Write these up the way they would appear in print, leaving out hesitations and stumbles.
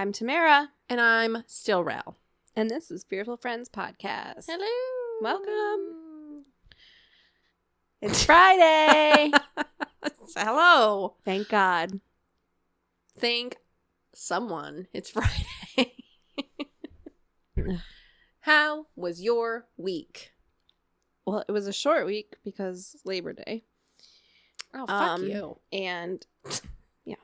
I'm Tamara. And I'm still Rell. And this is Fearfulfriendspodcast. Hello. Welcome. It's Friday. Hello. Thank God. Thank someone. It's Friday. How was your week? Well, it was a short week because Labor Day. Oh, fuck you. And, yeah.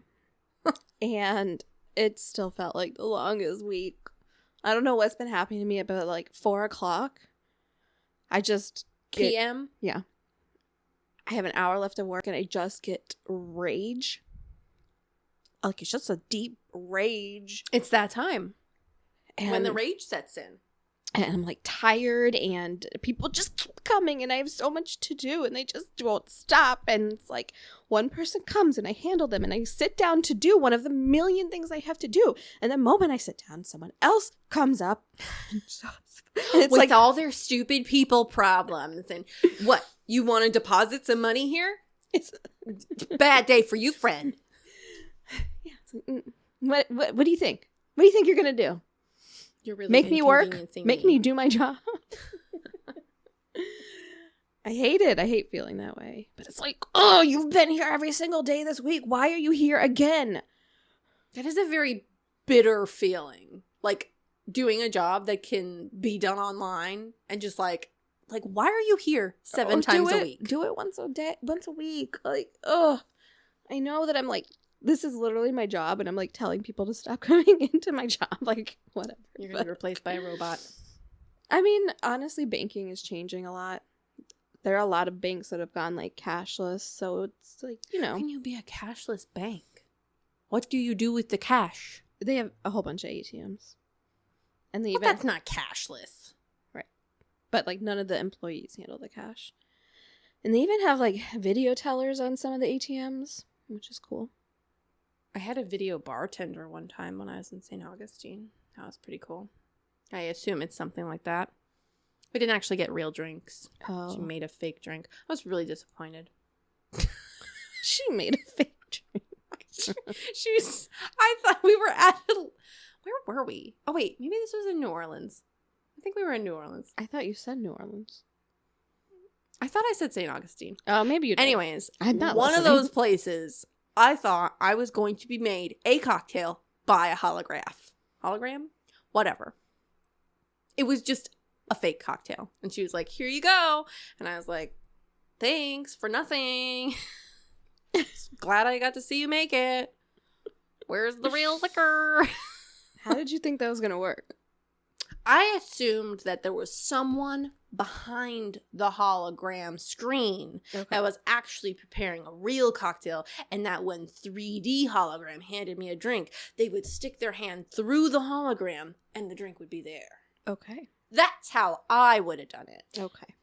And it still felt like the longest week. I don't know what's been happening to me about like 4 o'clock. I just PM? Yeah. I have an hour left of work and I just get rage. Like, it's just a deep rage. It's that time. And when the rage sets in. And I'm like tired and people just keep coming and I have so much to do and they just won't stop. And it's like one person comes and I handle them and I sit down to do one of the million things I have to do. And the moment I sit down, someone else comes up. And it's with like all their stupid people problems. And what? You want to deposit some money here? It's bad day for you, friend. Yeah. It's like, what do you think? What do you think you're going to do? You're really make me work, make me do my job. I hate it. I hate feeling that way. But it's like, oh, you've been here every single day this week. Why are you here again? That is a very bitter feeling. Like doing a job that can be done online and just like why are you here 7 times a week? Do it once a week. Like, oh, I know that I'm like, this is literally my job, and I'm, like, telling people to stop coming into my job. Like, whatever. You're going to be replaced by a robot. I mean, honestly, banking is changing a lot. There are a lot of banks that have gone, like, cashless, so it's, like, you know. How can you be a cashless bank? What do you do with the cash? They have a whole bunch of ATMs. And they that's not cashless. Right. But, like, none of the employees handle the cash. And they even have, like, video tellers on some of the ATMs, which is cool. I had a video bartender one time when I was in St. Augustine. That was pretty cool. I assume it's something like that. We didn't actually get real drinks. Oh. She made a fake drink. I was really disappointed. She made a fake drink. she was... I thought we were at... Where were we? Oh, wait. Maybe this was in New Orleans. I think we were in New Orleans. I thought you said New Orleans. I thought I said St. Augustine. Oh, maybe you did. Anyways, I'm not one listening. of those places... I thought I was going to be made a cocktail by a holograph. Hologram? Whatever. It was just a fake cocktail. And she was like, here you go. And I was like, thanks for nothing. Glad I got to see you make it. Where's the real liquor? How did you think that was going to work? I assumed that there was someone behind the hologram screen that was actually preparing a real cocktail, and that when 3D hologram handed me a drink, they would stick their hand through the hologram and the drink would be there. Okay. That's how I would have done it. Okay.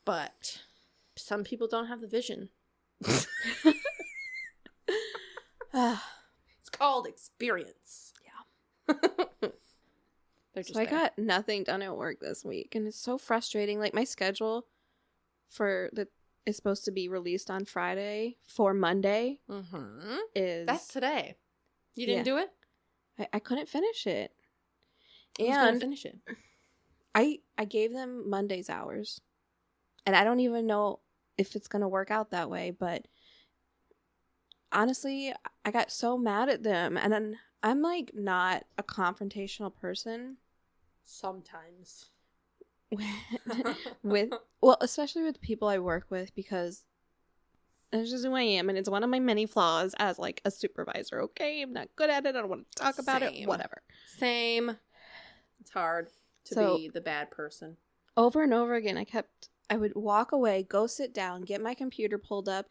But some people don't have the vision. It's called experience. Yeah. So I got nothing done at work this week, and it's so frustrating. Like, my schedule is supposed to be released on Friday for Monday. Mm-hmm. That's today. You didn't do it? I couldn't finish it. Who's gonna finish it? I gave them Monday's hours, and I don't even know if it's gonna work out that way. But honestly, I got so mad at them, and then I'm like not a confrontational person. Sometimes. Especially with people I work with, because that's just who I am, and it's one of my many flaws as like a supervisor. Okay, I'm not good at it. I don't want to talk about it. Whatever. Same. It's hard to be the bad person. Over and over again, I would walk away, go sit down, get my computer pulled up,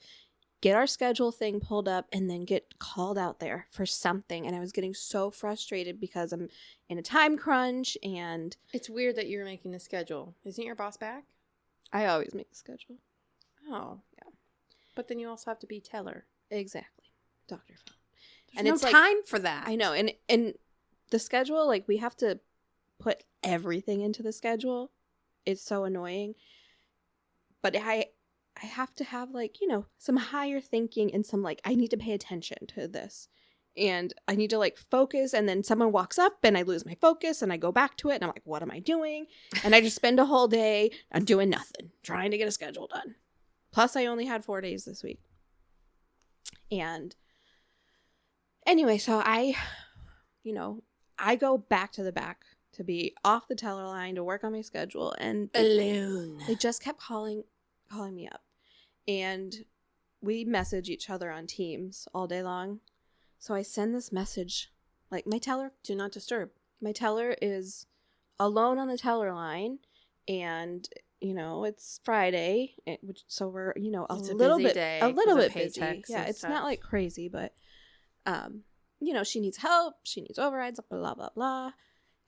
get our schedule thing pulled up, and then get called out there for something. And I was getting so frustrated because I'm in a time crunch, and it's weird that you're making the schedule. Isn't your boss back? I always make the schedule. Oh, yeah. But then you also have to be teller. Exactly. Dr. Phil. And it's time for that. I know. And the schedule, like, we have to put everything into the schedule. It's so annoying. But I have to have, like, you know, some higher thinking and some, like, I need to pay attention to this. and I need to like focus, and then someone walks up and I lose my focus and I go back to it and I'm like, what am I doing? And I just spend a whole day on doing nothing, trying to get a schedule done. Plus I only had 4 days this week. And anyway, so I go back to the back to be off the teller line to work on my schedule, and alone. They just kept calling me up, and we message each other on Teams all day long. So I send this message, like, my teller, do not disturb. My teller is alone on the teller line, and it's Friday, so we're a little bit busy. Yeah, it's not like crazy, but she needs help, she needs overrides, blah blah blah,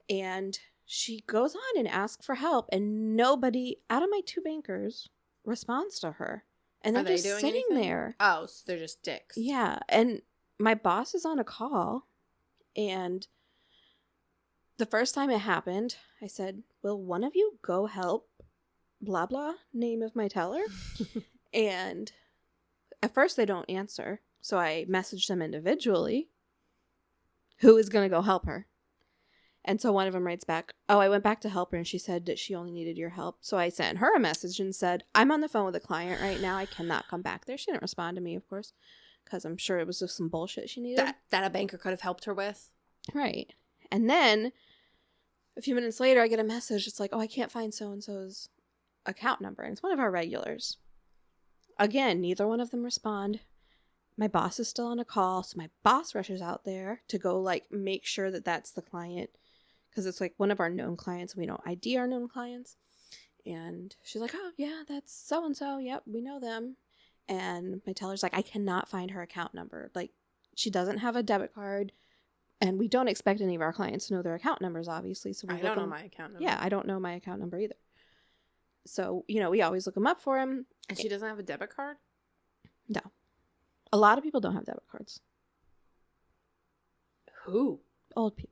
and she goes on and asks for help, and nobody out of my 2 bankers responds to her, and they're just sitting there. Oh, so they're just dicks. Yeah, and my boss is on a call, and the first time it happened, I said, will one of you go help blah blah, name of my teller? And at first they don't answer, so I messaged them individually, who is going to go help her. And so one of them writes back, oh, I went back to help her and she said that she only needed your help. So I sent her a message and said, I'm on the phone with a client right now, I cannot come back there. She didn't respond to me, of course, because I'm sure it was just some bullshit she needed. That a banker could have helped her with. Right. And then a few minutes later, I get a message. It's like, oh, I can't find so-and-so's account number. And it's one of our regulars. Again, neither one of them respond. My boss is still on a call. So my boss rushes out there to go, like, make sure that that's the client. Because it's, like, one of our known clients. We don't ID our known clients. And she's like, oh, yeah, that's so-and-so. Yep, we know them. And my teller's like, I cannot find her account number. Like, she doesn't have a debit card. And we don't expect any of our clients to know their account numbers, obviously. So I don't know my account number. Yeah, I don't know my account number either. So, we always look them up for him. And she doesn't have a debit card? No. A lot of people don't have debit cards. Who? Old people.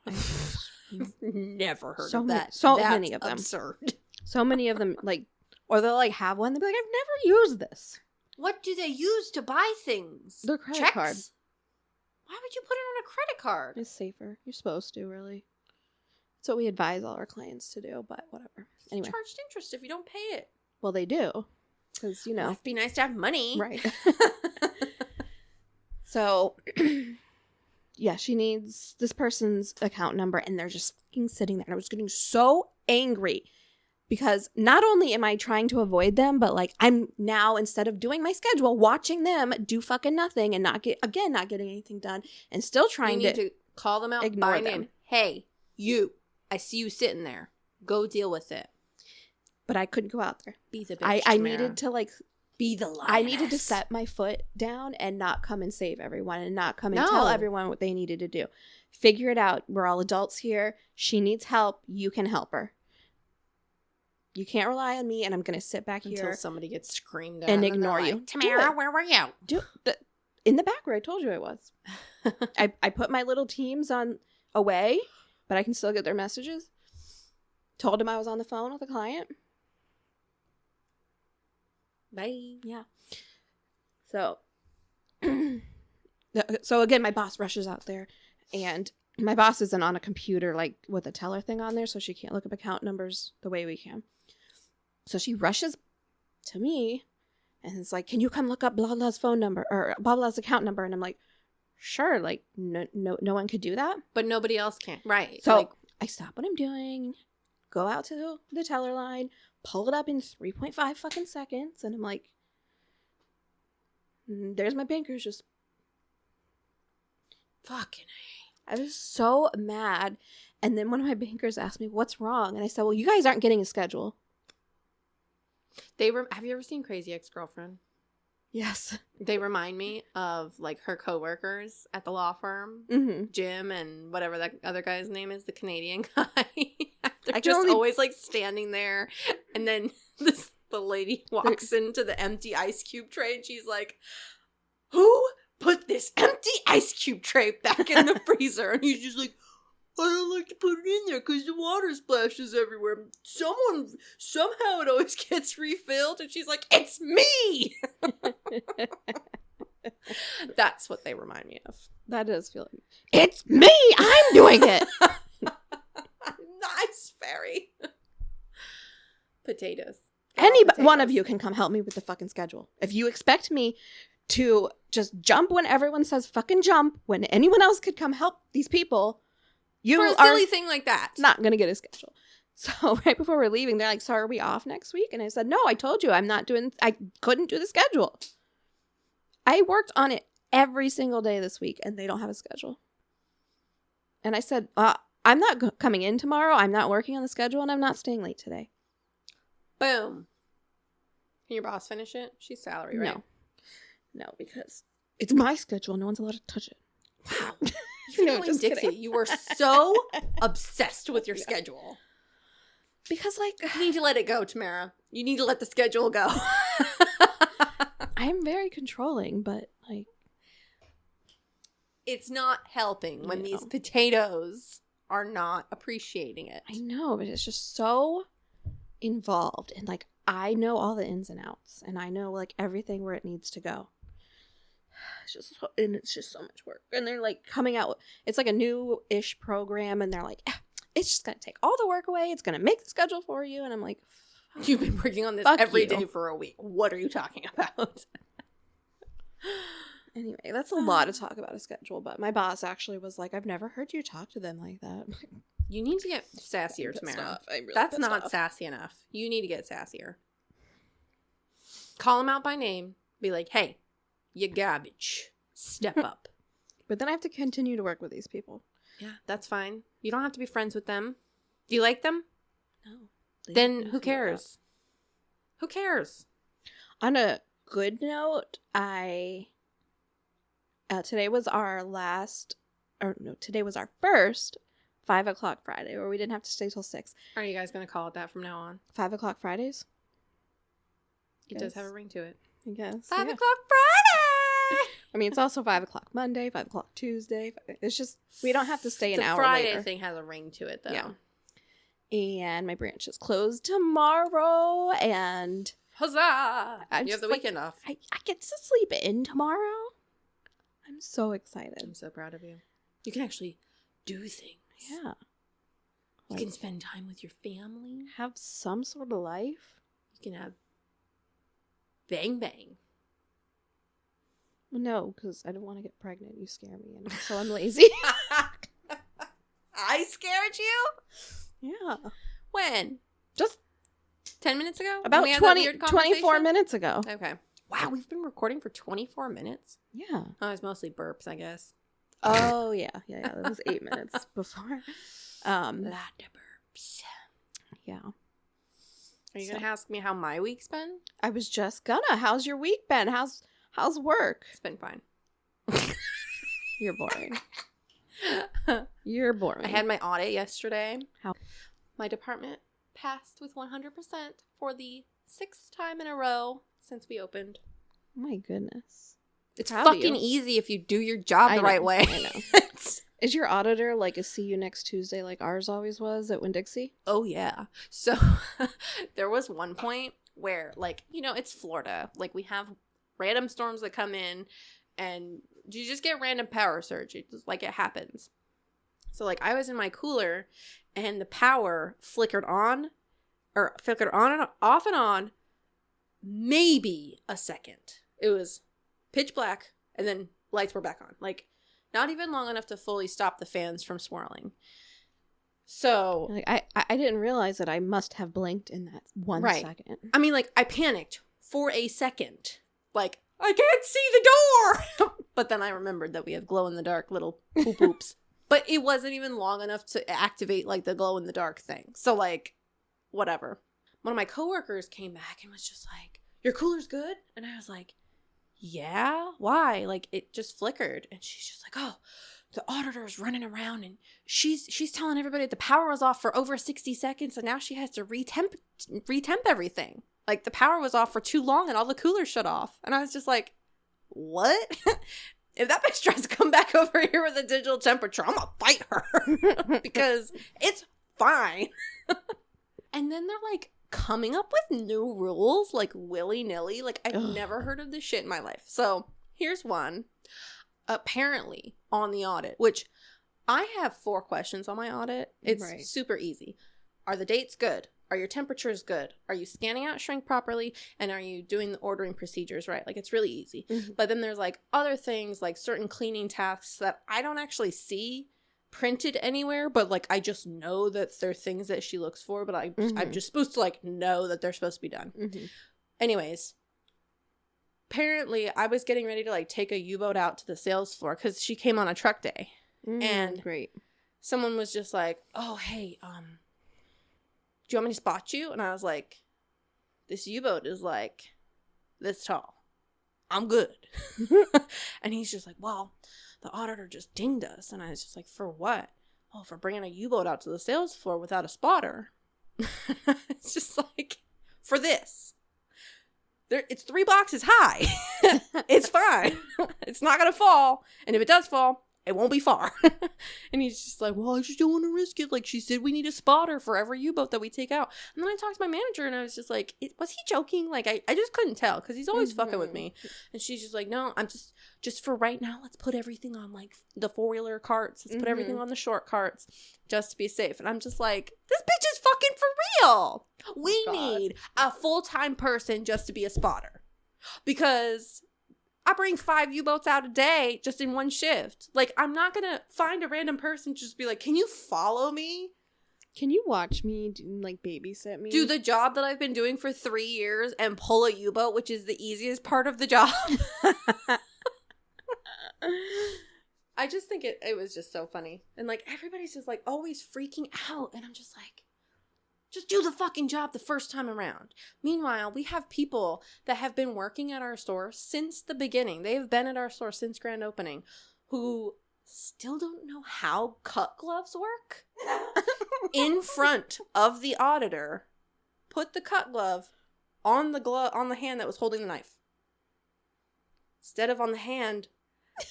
I've never heard of that. Many of them. Absurd. So many of them, like, or they'll, like, have one. They'll be like, I've never used this. What do they use to buy things? Their credit Checks? card. Why would you put it on a credit card? It's safer. You're supposed to, really. That's what we advise all our clients to do, but whatever. Anyway. Charged interest if you don't pay it. Well, they do. Because, Must be nice to have money. Right. So, yeah, she needs this person's account number, and they're just fucking sitting there. And I was getting so angry because not only am I trying to avoid them, but, like, I'm now, instead of doing my schedule, watching them do fucking nothing and not getting anything done, and still trying to call them out by name. Hey, you. I see you sitting there. Go deal with it. But I couldn't go out there. Be the bitch, I needed to, like, be the lioness. I needed to set my foot down and not come and save everyone and not come and tell everyone what they needed to do. Figure it out. We're all adults here. She needs help. You can help her. You can't rely on me, and I'm going to sit back until here somebody gets screamed at and ignore you. Like, Tamara, where were you? In the back where I told you I was. I put my little teams on away, but I can still get their messages. Told him I was on the phone with a client. Bye. Yeah. So again, my boss rushes out there, and my boss isn't on a computer, like, with a teller thing on there, so she can't look up account numbers the way we can. So she rushes to me, and it's like, can you come look up blah blah's phone number, or blah blah's account number? And I'm like, sure, like, no one could do that. But nobody else can. Right. So, like, I stop what I'm doing, go out to the teller line, pull it up in 3.5 fucking seconds, and I'm like, there's my bankers just fucking I was so mad. And then one of my bankers asked me, what's wrong? And I said, well, you guys aren't getting a schedule. Have you ever seen Crazy Ex-Girlfriend? Yes. They remind me of, like, her coworkers at the law firm. Mm-hmm. Jim and whatever that other guy's name is, the Canadian guy. They're just always, like, standing there. And then the lady walks into the empty ice cube tray, and she's like, who put this empty ice cube tray back in the freezer? And he's just like, I don't like to put it in there because the water splashes everywhere. Somehow it always gets refilled. And she's like, it's me! That's what they remind me of. That does feel like, it's me! I'm doing it! Nice fairy. Potatoes. Any Potatoes. one of you can come help me with the fucking schedule. If you expect me to just jump when everyone says fucking jump, when anyone else could come help these people, you For a are silly thing like that. not going to get a schedule. So right before we're leaving, they're like, so are we off next week? And I said, no, I told you I couldn't do the schedule. I worked on it every single day this week and they don't have a schedule. And I said, I'm not coming in tomorrow. I'm not working on the schedule and I'm not staying late today. Boom. Can your boss finish it? She's salary, right? No, because it's my schedule. No one's allowed to touch it. Wow. No, just Dixie, kidding. you were so obsessed with your schedule. Because, like, You need to let it go, Tamara. You need to let the schedule go. I'm very controlling, but, like, It's not helping when No. these potatoes are not appreciating it. I know, but it's just so involved. And, like, I know all the ins and outs. And I know, like, everything where it needs to go. It's just so much work. And they're, like, coming out. It's, like, a new-ish program. And they're like, it's just going to take all the work away. It's going to make the schedule for you. And I'm like, You've been working on this Fuck every you. day for a week. What are you talking about? anyway, that's a lot to talk about a schedule. But my boss actually was like, I've never heard you talk to them like that. You need to get sassier, Tamara. I'm really That's pissed not off. sassy enough. You need to get sassier. Call them out by name. Be like, hey, you garbage. Step up. But then I have to continue to work with these people. Yeah, that's fine. You don't have to be friends with them. Do you like them? No. Then who cares? Who cares? On a good note, today was our first 5 o'clock Friday, where we didn't have to stay till 6. Are you guys going to call it that from now on? 5 o'clock Fridays? It does have a ring to it. I guess. 5 yeah. o'clock Friday! I mean, it's also 5 o'clock Monday, 5 o'clock Tuesday. It's just, we don't have to stay an the hour Friday later. thing has a ring to it, though. Yeah. And my branch is closed tomorrow, and Huzzah! I'm You have just the like, weekend off. I get to sleep in tomorrow. I'm so excited. I'm so proud of you. You can actually do things. Yeah. You can spend time with your family. Have some sort of life. You can have bang bang. Well, no, because I don't want to get pregnant. You scare me, and so I'm lazy. I scared you? Yeah. When? Just 10 minutes ago? about When we had that 20, weird 24 conversation? minutes ago. Okay. Wow, we've been recording for 24 minutes? Yeah. Oh, it's mostly burps, I guess. Oh, yeah. That was 8 minutes before. Lot of burps. Yeah. Are you going to ask me how my week's been? I was just gonna. How's your week been? How's work? It's been fine. You're boring. You're boring. I had my audit yesterday. How? My department passed with 100% for the 6th time in a row since we opened. Oh my goodness. It's Proud of fucking you. easy if you do your job I the know, right way. I know. Is your auditor like a see you next Tuesday like ours always was at Winn-Dixie? Oh, yeah. So there was one point where, like, you know, it's Florida. Like, we have random storms that come in and you just get random power surge. It just, like, it happens. So, like, I was in my cooler and the power flickered on and off and on maybe a second. It was pitch black and then lights were back on. Like, not even long enough to fully stop the fans from swirling. So, Like I didn't realize that I must have blinked in that 1 Right. second. I mean, like, I panicked for a second. Like, I can't see the door! But then I remembered that we have glow-in-the-dark little poop-oops. But it wasn't even long enough to activate, like, the glow-in-the-dark thing. So, like, whatever. One of my coworkers came back and was just like, your cooler's good? And I was like, yeah? Why? Like, it just flickered. And she's just like, oh, the auditor's running around and she's telling everybody the power was off for over 60 seconds and now she has to retemp everything. Like, the power was off for too long and all the coolers shut off. And I was just like, what? If that bitch tries to come back over here with a digital temperature, I'm gonna fight her. Because it's fine. And then they're like coming up with new rules, like willy-nilly. Like, I've never heard of this shit in my life. So Here's one. Apparently, on the audit, which I have 4 questions on my audit. It's super easy. Are the dates good? Are your temperatures good? Are you scanning out shrink properly? And are you doing the ordering procedures right? Like, it's really easy. Mm-hmm. But then there's, like, other things, like certain cleaning tasks that I don't actually see printed anywhere. But, like, I just know that they're things that she looks for. But I'm just supposed to, like, know that they're supposed to be done. Mm-hmm. Anyways, apparently I was getting ready to, like, take a U-boat out to the sales floor because she came on a truck day. And great. Someone was just like, oh, hey, do you want me to spot you? And I was like, this U-boat is like this tall. I'm good. And he's just like, well, the auditor just dinged us. And I was just like, for what? Oh, for bringing a U-boat out to the sales floor without a spotter. It's just like, for this. It's 3 boxes high. It's fine. It's not going to fall. And if it does fall, it won't be far. And he's just like, well, I just don't want to risk it. Like, she said we need a spotter for every U-boat that we take out. And then I talked to my manager, and I was just like, was he joking? Like, I just couldn't tell, because he's always fucking with me. And she's just like, no, I'm just for right now, let's put everything on, like, the 4-wheeler carts. Let's put everything on the short carts, just to be safe. And I'm just like, this bitch is fucking for real. We need a full-time person just to be a spotter. Because I bring 5 U-boats out a day just in one shift. Like, I'm not going to find a random person to just be like, can you follow me? Can you watch me, like, babysit me? Do the job that I've been doing for 3 years and pull a U-boat, which is the easiest part of the job. I just think it was just so funny. And, like, everybody's just, like, always freaking out. And I'm just like, just do the fucking job the first time around. Meanwhile, we have people that have been working at our store since the beginning. They've been at our store since grand opening who still don't know how cut gloves work. In front of the auditor, put the cut glove on the hand that was holding the knife. Instead of on the hand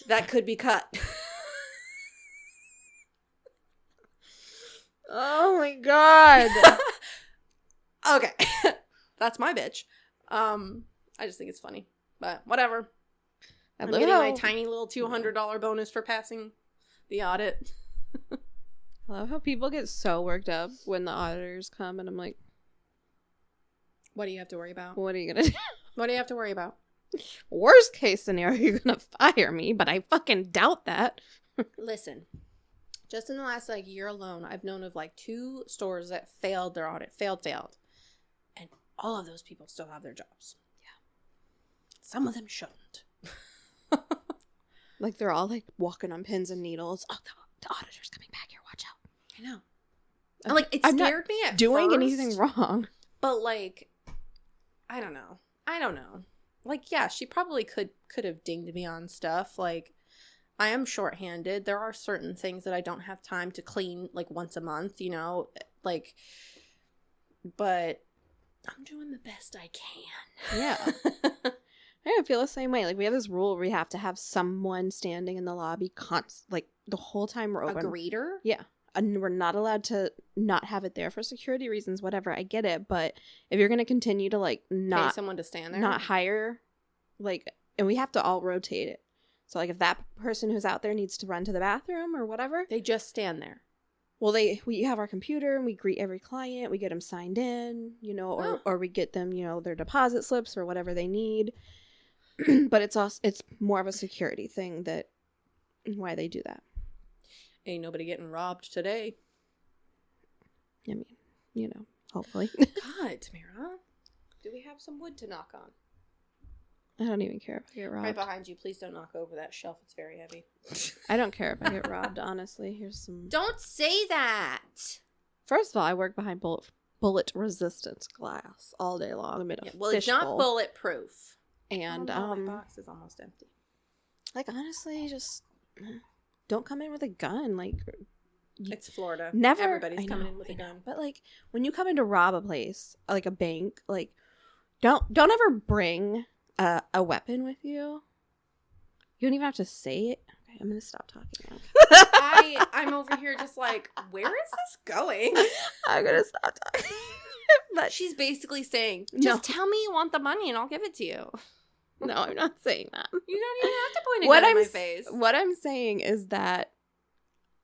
that could be cut. Oh my god. Okay. That's my bitch. I just think it's funny. But whatever. I'm getting my tiny little $200 bonus for passing the audit. I love how people get so worked up when the auditors come, and I'm like, what do you have to worry about? What are you gonna do? What do you have to worry about? Worst case scenario, you're gonna fire me, but I fucking doubt that. Listen. Just in the last, like, year alone, I've known of, like, 2 stores that failed their audit. Failed. And all of those people still have their jobs. Yeah. Some of them shouldn't. Like, they're all, like, walking on pins and needles. Oh, the auditor's coming back here. Watch out. I know. And, like, it scared me at doing first, anything wrong. But, like, I don't know. Like, yeah, she probably could have dinged me on stuff. Like, I am shorthanded. There are certain things that I don't have time to clean, like, once a month, you know? Like, but I'm doing the best I can. Yeah. I feel the same way. Like, we have this rule where we have to have someone standing in the lobby like, the whole time we're open. A greeter? Yeah. And we're not allowed to not have it there for security reasons, whatever. I get it. But if you're going to continue to, like, not... pay someone to stand there? Not hire, like... And we have to all rotate it. So, like, if that person who's out there needs to run to the bathroom or whatever... They just stand there. Well, we have our computer, and we greet every client. We get them signed in, you know, or we get them, you know, their deposit slips or whatever they need. But it's more of a security thing why they do that. Ain't nobody getting robbed today. I mean, you know, hopefully. God, Tamara. Do we have some wood to knock on? I don't even care if I get robbed. Right behind you. Please don't knock over that shelf. It's very heavy. I don't care if I get robbed, honestly. Here's some... Don't say that! First of all, I work behind bullet-resistant glass all day long. I'm in a well, it's not bulletproof. And, my box is almost empty. Like, honestly, just don't come in with a gun. Like, it's Florida. Never. Everybody's coming in with a gun. But, like, when you come in to rob a place, like a bank, like, don't ever bring a weapon with you. You don't even have to say it. Okay, I'm gonna stop talking now. I'm over here just like, where is this going? I'm gonna stop talking. But she's basically saying, just tell me you want the money and I'll give it to you. No, I'm not saying that. You don't even have to point a gun in my face. What I'm saying is that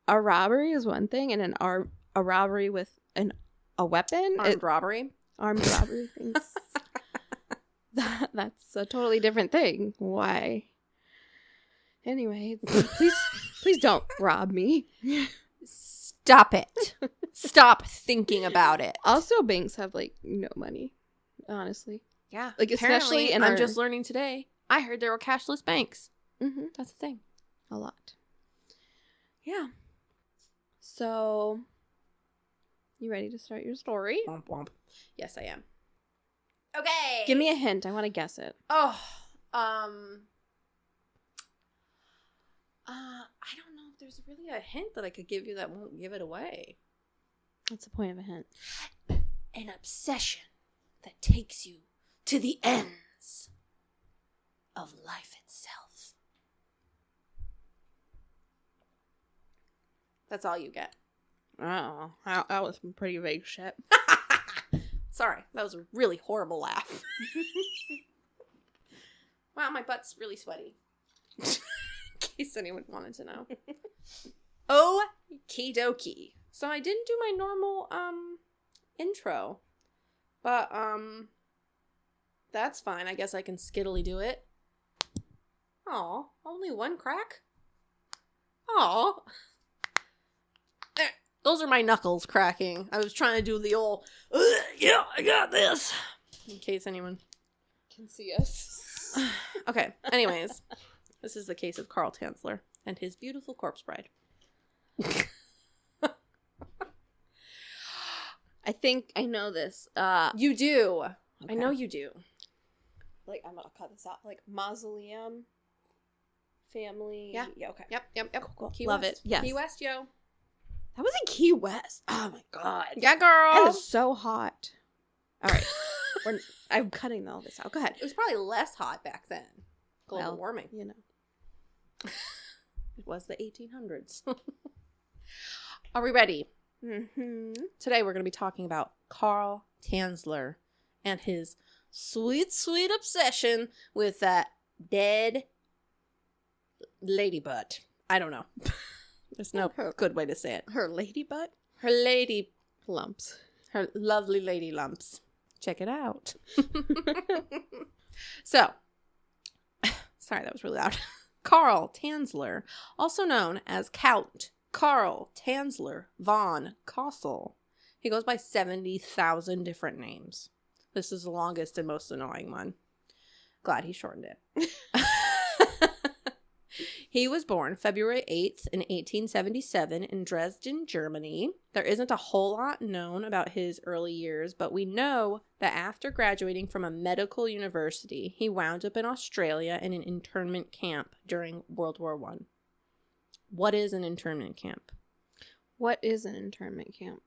a robbery is one thing, and a robbery with a weapon, Armed robbery. Armed robbery things. That's a totally different thing. Why? Anyway, please don't rob me. Stop it. Stop thinking about it. Also, banks have like no money, honestly. Yeah. Like especially in I'm just learning today. I heard there were cashless banks. Mm-hmm. That's the thing. A lot. Yeah. So, you ready to start your story? Womp womp. Yes, I am. Okay. Give me a hint. I want to guess it. Oh, I don't know if there's really a hint that I could give you that won't give it away. What's the point of a hint? An obsession that takes you to the ends of life itself. That's all you get. Oh, that was some pretty vague shit. Sorry, that was a really horrible laugh. Wow, my butt's really sweaty. In case anyone wanted to know. Okie dokie. So I didn't do my normal intro. But that's fine. I guess I can skittily do it. Aw, only one crack? Aw. There. Those are my knuckles cracking. I was trying to do the old, yeah, I got this. In case anyone Can see us. Okay, anyways. This is the case of Carl Tanzler and his beautiful corpse bride. I think I know this. You do. Okay. I know you do. Like, I'm gonna cut this out. Like, mausoleum, family. Yeah. Yeah, okay. Yep. Cool. Key Love West. it. Yes. Key West, yo. That was in Key West. Oh my god. Yeah, girl. That is so hot. All right. I'm cutting all this out. Go ahead. It was probably less hot back then. Global warming. You know. It was the 1800s. Are we ready? Mm-hmm. Today we're going to be talking about Carl Tanzler and his sweet, sweet obsession with that dead lady butt. I don't know. There's no good way to say it. Her lady butt? Her lady Lumps. Her lovely lady lumps. Check it out. So, sorry, that was really loud. Carl Tanzler, also known as Count Carl Tanzler von Kossel. He goes by 70,000 different names. This is the longest and most annoying one. Glad he shortened it. He was born February 8th in 1877 in Dresden, Germany. There isn't a whole lot known about his early years, but we know that after graduating from a medical university, he wound up in Australia in an internment camp during World War I. What is an internment camp? What is an internment camp?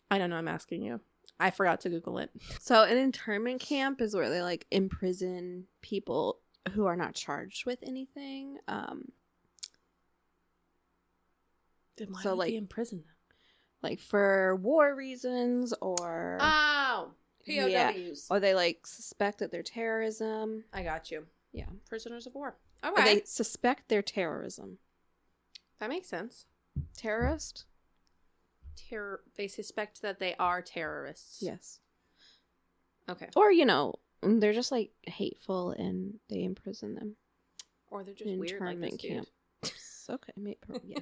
I don't know, I'm asking you. I forgot to Google it. So an internment camp is where they like imprison people who are not charged with anything. Then why so would like they imprison them? Like for war reasons or Oh, POWs. Yeah. Or they like suspect that they're terrorism. I got you. Yeah. Prisoners of war. All Or right. they suspect they're terrorism. That makes sense. Terrorist? They suspect that they are terrorists. Yes. Okay. Or, you know, they're just like hateful and they imprison them. Or they're just weird like this dude. Okay, yeah.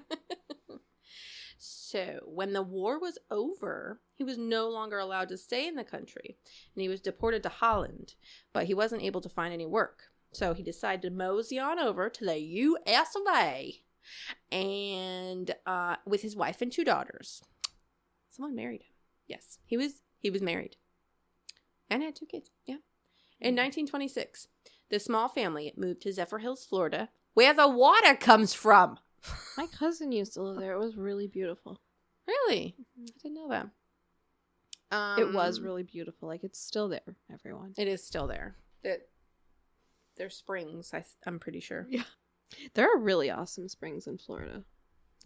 So, when the war was over, he was no longer allowed to stay in the country, and he was deported to Holland, but he wasn't able to find any work. So, he decided to mosey on over to the US of A, and with his wife and 2 daughters. Someone married him. Yes, he was married. And had 2 kids, yeah. In 1926, the small family moved to Zephyr Hills, Florida, where the water comes from. My cousin used to live there. It was really beautiful. Really? I didn't know that. It was really beautiful. Like, it's still there, everyone. It is still there. They're springs, I'm pretty sure. Yeah. There are really awesome springs in Florida.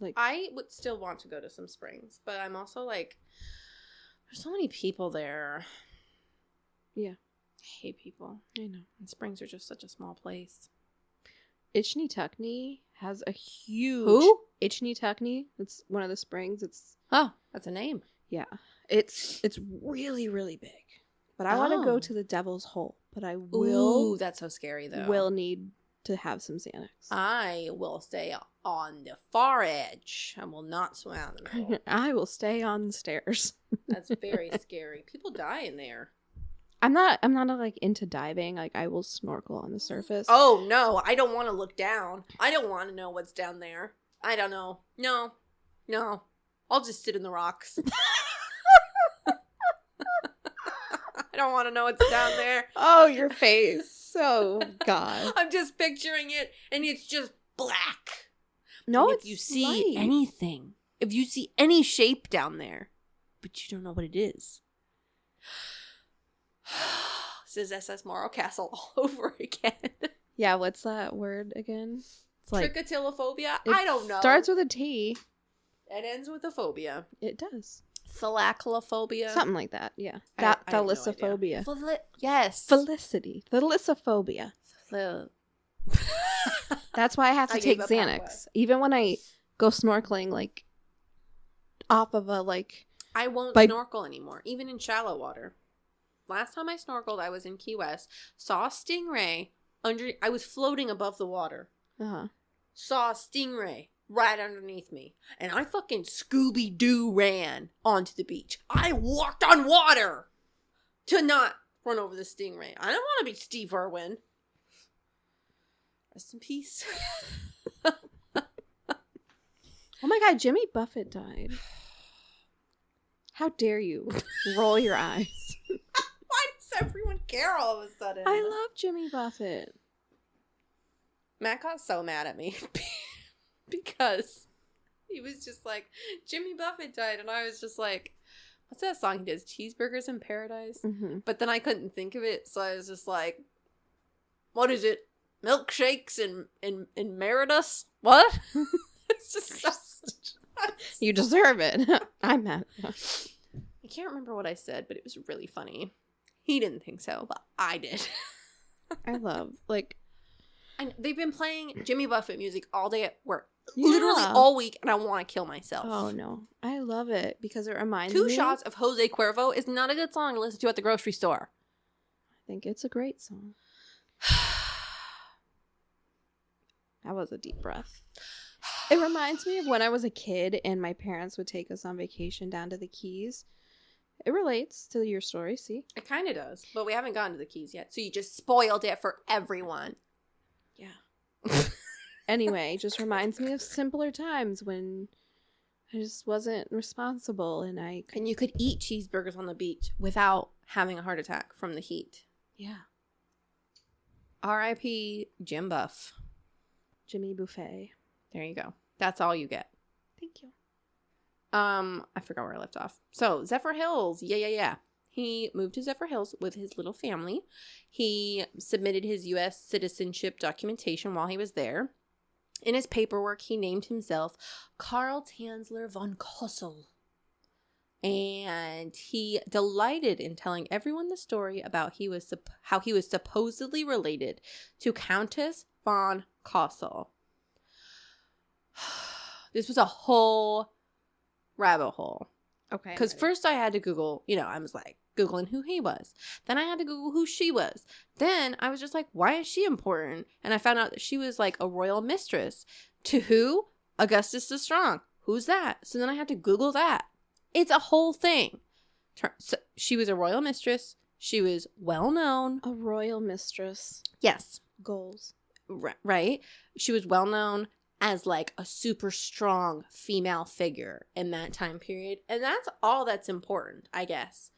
Like, I would still want to go to some springs, but I'm also like, there's so many people there. Yeah. I hate people. I know. And Springs are just such a small place. Itchney has a huge... Who? Itchney. It's one of the springs. It's... Oh, that's a name. Yeah. It's really, really big. But I want to go Oh. to the Devil's Hole. But I will... Ooh, that's so scary, though. Will need to have some Xanax. I will stay on the far edge. I will not swim out in the middle. I will stay on the stairs. That's very scary. People die in there. I'm not like into diving. Like I will snorkel on the surface. Oh, no. I don't want to look down. I don't want to know what's down there. I don't know. No. I'll just sit in the rocks. I don't want to know what's down there. Oh, your face. Oh, God. I'm just picturing it, and it's just black. No, And it's if you see light. anything, if you see any shape down there, but you don't know what it is. This is SS Morrow Castle all over again. Yeah, what's that word again? It's like Trichotillomphobia? it I don't know. Starts with a T. It ends with a phobia. It does. Thalaclophobia? Something like that, yeah. I have no idea. Thalassophobia. Yes. Felicity. Thalassophobia. That's why I have to I take gave up halfway. Xanax. Even when I go snorkeling, like, off of a, like... I won't By- snorkel anymore, even in shallow water. Last time I snorkeled, I was in Key West, saw a stingray under. I was floating above the water. Uh-huh. Saw a stingray right underneath me, and I fucking Scooby-Doo ran onto the beach. I walked on water to not run over the stingray. I don't want to be Steve Irwin. Rest in peace. Oh my God, Jimmy Buffett died. How dare you roll your eyes? Why does everyone care all of a sudden? I love Jimmy Buffett. Matt got so mad at me because he was just like, Jimmy Buffett died. And I was just like, what's that song he does? Cheeseburgers in Paradise? Mm-hmm. But then I couldn't think of it. So I was just like, what is it? Milkshakes in Meredith? What? It's just You deserve it. I'm mad. I can't remember what I said, but it was really funny. He didn't think so, but I did. I love, like... And they've been playing Jimmy Buffett music all day at work. Yeah. Literally all week, and I want to kill myself. Oh, no. I love it because it reminds Two me... Shots of Jose Cuervo is not a good song to listen to at the grocery store. I think it's a great song. That was a deep breath. It reminds me of when I was a kid and my parents would take us on vacation down to the Keys. It relates to your story, see? It kind of does, but we haven't gotten to the Keys yet, so you just spoiled it for everyone. Yeah. Anyway, it just reminds me of simpler times when I just wasn't responsible and And you could eat cheeseburgers on the beach without having a heart attack from the heat. Yeah. R.I.P. Jim Buff. Jimmy Buffet. There you go. That's all you get. Thank you. I forgot where I left off. So, Zephyr Hills. Yeah. He moved to Zephyr Hills with his little family. He submitted his U.S. citizenship documentation while he was there. In his paperwork, he named himself Karl Tanzler von Kossel. And he delighted in telling everyone the story about how he was supposedly related to Countess von Kossel. This was a whole rabbit hole. Okay. Because first I had to Google, I was like, Googling who he was. Then I had to Google who she was. Then I was just like, why is she important? And I found out that she was like a royal mistress. To who? Augustus the Strong. Who's that? So then I had to Google that. It's a whole thing. So she was a royal mistress. She was well known. A royal mistress. Yes. Goals. Right. She was well known as like a super strong female figure in that time period. And that's all that's important, I guess.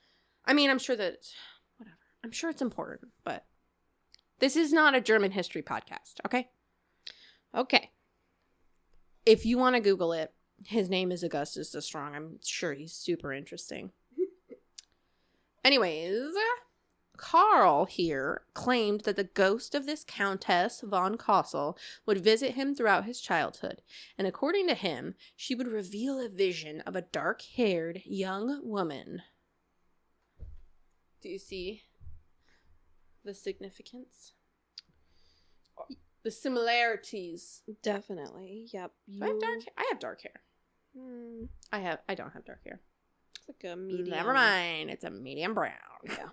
I mean, I'm sure that, whatever. I'm sure it's important, but this is not a German history podcast, okay? Okay. If you want to Google it, his name is Augustus the Strong. I'm sure he's super interesting. Anyways, Karl here claimed that the ghost of this Countess von Kossel would visit him throughout his childhood. And according to him, she would reveal a vision of a dark-haired young woman. Do you see? the significance. The similarities. Definitely. Yep. I have dark hair. I have dark hair. Mm, I don't have dark hair. it's like a medium. Never mind. It's a medium brown. Yeah.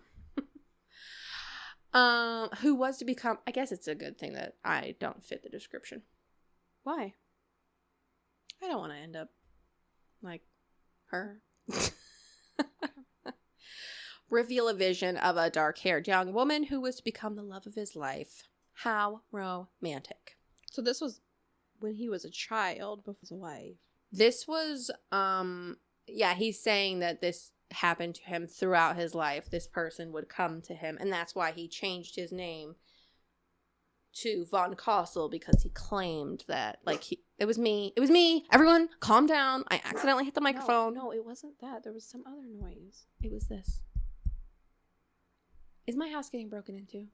Who was to become... I guess it's a good thing that I don't fit the description. Why? I don't want to end up like her. Reveal a vision of a dark-haired young woman who was to become the love of his life. How romantic. So this was when he was a child before his wife. This was, yeah, he's saying that this happened to him throughout his life. This person would come to him, and that's why he changed his name to Von Kossel, because he claimed that, like, it was me, everyone, calm down, I accidentally hit the microphone. No, it wasn't that. There was some other noise. It was this. Is my house getting broken into?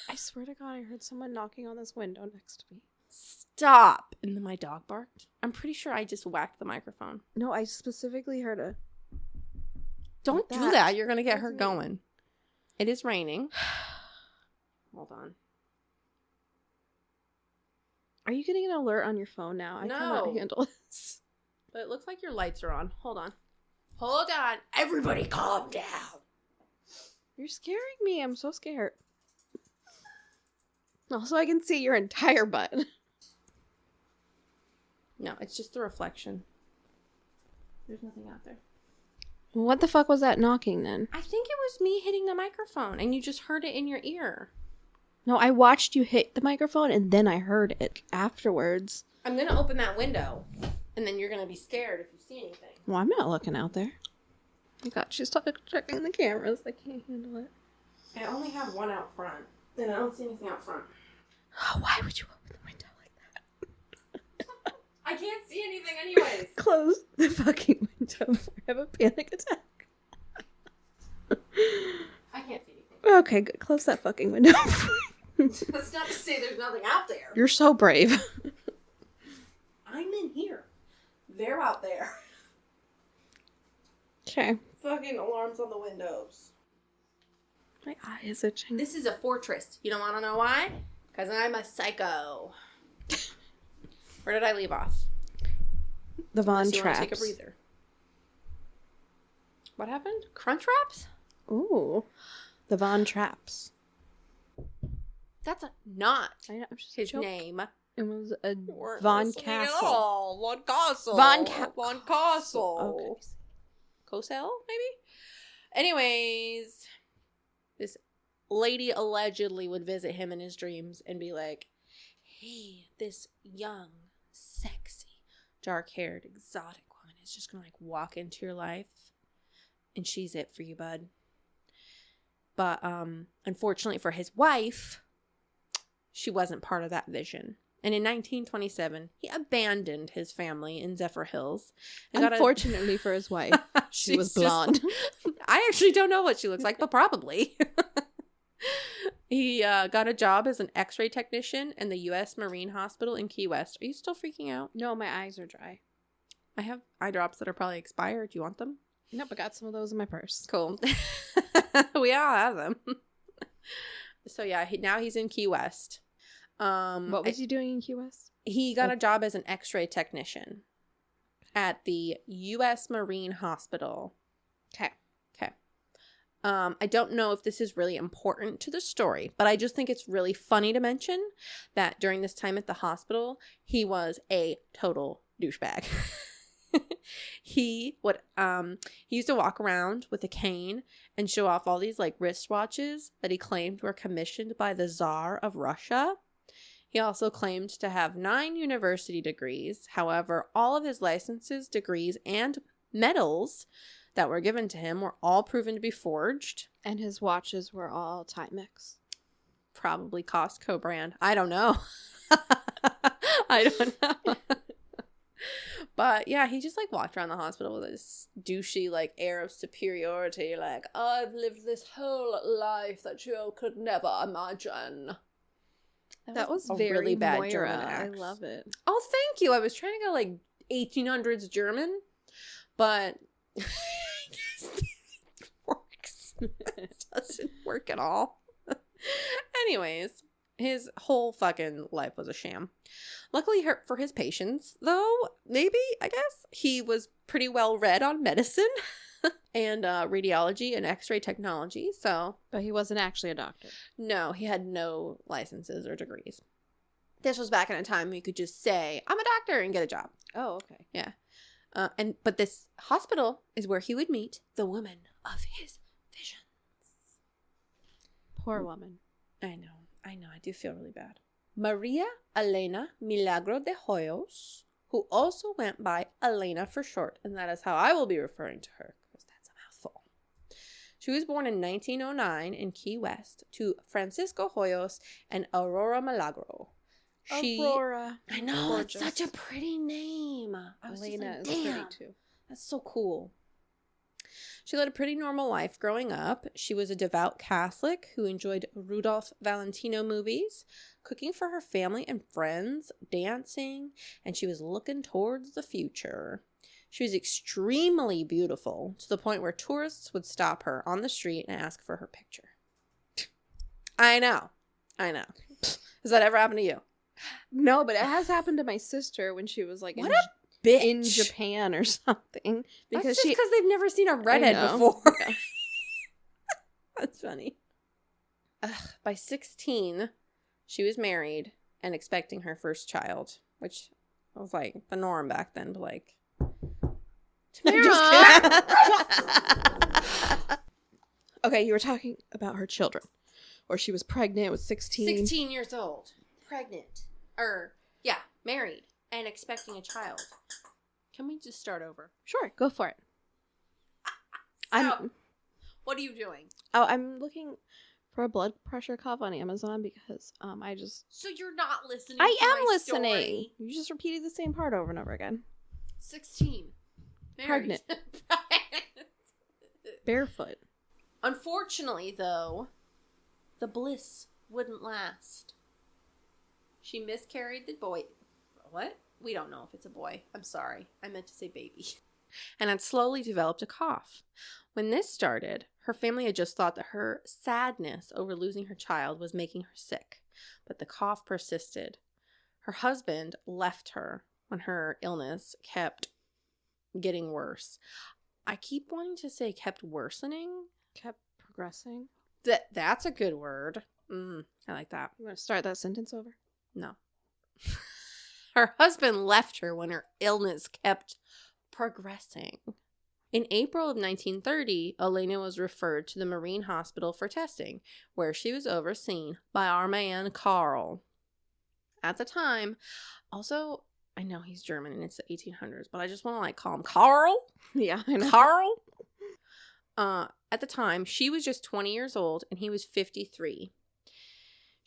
I swear to God, I heard someone knocking on this window next to me. Stop! And then my dog barked. I'm pretty sure I just whacked the microphone. No, I specifically heard a... Don't do that. You're going to get her going. It is raining. Hold on. Are you getting an alert on your phone now? I cannot handle this. But it looks like your lights are on. Hold on. Hold on. Everybody calm down. You're scaring me. I'm so scared. Also, I can see your entire butt. No, it's just the reflection. There's nothing out there. What the fuck was that knocking then? I think it was me hitting the microphone and you just heard it in your ear. No, I watched you hit the microphone and then I heard it afterwards. I'm going to open that window and then you're going to be scared if you see anything. Well, I'm not looking out there. Oh God, she's checking the cameras. I can't handle it. I only have one out front. And I don't see anything out front. Oh, why would you open the window like that? I can't see anything anyways. Close the fucking window before I have a panic attack. I can't see anything. Okay, good. Close that fucking window. That's not to say there's nothing out there. You're so brave. I'm in here. They're out there. Okay. Fucking alarms on the windows. My eye is itching. This is a fortress. You don't want to know why? Because I'm a psycho. Where did I leave off? The Von Traps. Take a breather. What happened? Crunch Wraps? Ooh. The Von Traps. That's not I know, I'm just his name. It was a Von Castle. Von Castle. Von Castle. Okay. Cosell, maybe? Anyways, this lady allegedly would visit him in his dreams and be like, hey, this young, sexy, dark-haired, exotic woman is just gonna, like, walk into your life, and she's it for you, bud. But, unfortunately for his wife, she wasn't part of that vision. And in 1927, he abandoned his family in Zephyr Hills. And Unfortunately for his wife, she was blonde. I actually don't know what she looks like, but probably. He got a job as an x-ray technician in the U.S. Marine Hospital in Key West. Are you still freaking out? No, my eyes are dry. I have eye drops that are probably expired. Do you want them? Nope, I got some of those in my purse. Cool. We all have them. So yeah, now he's in Key West. What was he doing in Key West? He got a job as an x-ray technician at the U.S. Marine Hospital. Okay. I don't know if this is really important to the story, but I just think it's really funny to mention that during this time at the hospital, he was a total douchebag. He used to walk around with a cane and show off all these, like, wristwatches that he claimed were commissioned by the Tsar of Russia. He also claimed to have 9 university degrees. However, all of his licenses, degrees, and medals that were given to him were all proven to be forged. And his watches were all Timex. Probably Costco brand. I don't know. I don't know. But yeah, he just, like, walked around the hospital with this douchey, like, air of superiority. Like, I've lived this whole life that you could never imagine. That was a very really bad Moira. German I accent. love it. Oh, thank you. I was trying to go, like, 1800s German, but I guess it works. It doesn't work at all. Anyways, his whole fucking life was a sham. Luckily for his patients, though, maybe, I guess, he was pretty well read on medicine and radiology and x-ray technology, so... But he wasn't actually a doctor. No, he had no licenses or degrees. This was back in a time where you could just say, I'm a doctor, and get a job. Oh, okay. Yeah. But this hospital is where he would meet the woman of his visions. Poor woman. I know. I do feel really bad. Maria Elena Milagro de Hoyos, who also went by Elena for short, and that is how I will be referring to her, because that's a mouthful. She was born in 1909 in Key West to Francisco Hoyos and Aurora Milagro. Aurora. I know, Gorgeous. it's such a pretty name. Elena is damn, pretty too. that's so cool. She led a pretty normal life growing up. She was a devout Catholic who enjoyed Rudolph Valentino movies, cooking for her family and friends, dancing, and she was looking towards the future. She was extremely beautiful, to the point where tourists would stop her on the street and ask for her picture. I know. Has that ever happened to you? No, but it has happened to my sister when she was like What a bitch. in Japan or something. That's just because they've never seen a redhead before. Yeah. That's funny. By 16, she was married and expecting her first child, which was like the norm back then. But like, Tamara. Okay, you were talking about her children, or she was pregnant with 16. 16 years old, pregnant, married and expecting a child. Can we just start over? Sure, go for it. What are you doing? I'm looking for a blood pressure cuff on Amazon because So you're not listening. I to am my listening. Story. You just repeated the same part over and over again. 16, married. Pregnant. Barefoot. Unfortunately, though, the bliss wouldn't last. She miscarried the boy. What? We don't know if it's a boy. I'm sorry. I meant to say baby. And had slowly developed a cough. When this started, her family had just thought that her sadness over losing her child was making her sick. But the cough persisted. Her husband left her when her illness kept getting worse. I keep wanting to say kept worsening. Kept progressing. That's a good word. I like that. You want to start that sentence over? No. Her husband left her when her illness kept progressing. In April of 1930, Elena was referred to the Marine Hospital for testing, where she was overseen by our man Carl. At the time, also, I know he's German and it's the 1800s, but I just want to call him Carl. Yeah, I know. Carl. At the time, she was just 20 years old and he was 53.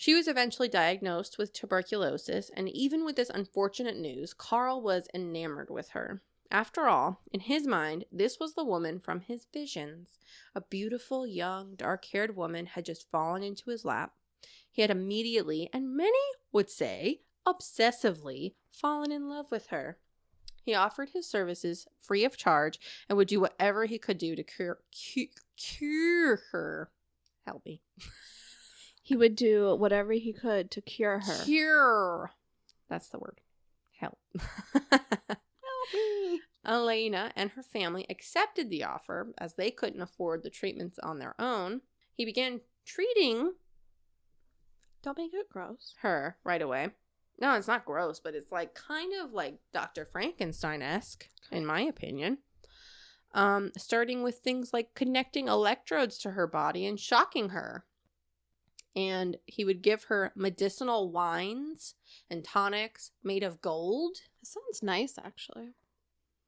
She was eventually diagnosed with tuberculosis, and even with this unfortunate news, Carl was enamored with her. After all, in his mind, this was the woman from his visions. A beautiful, young, dark-haired woman had just fallen into his lap. He had immediately, and many would say obsessively, fallen in love with her. He offered his services free of charge and would do whatever he could do to cure her. Help me. He would do whatever he could to cure her. Cure. That's the word. Help. Help me. Elena and her family accepted the offer as they couldn't afford the treatments on their own. He began treating Don't make it gross. her right away. No, it's not gross, but it's kind of like Dr. Frankenstein-esque, in my opinion. Starting with things like connecting electrodes to her body and shocking her. And he would give her medicinal wines and tonics made of gold. That sounds nice, actually.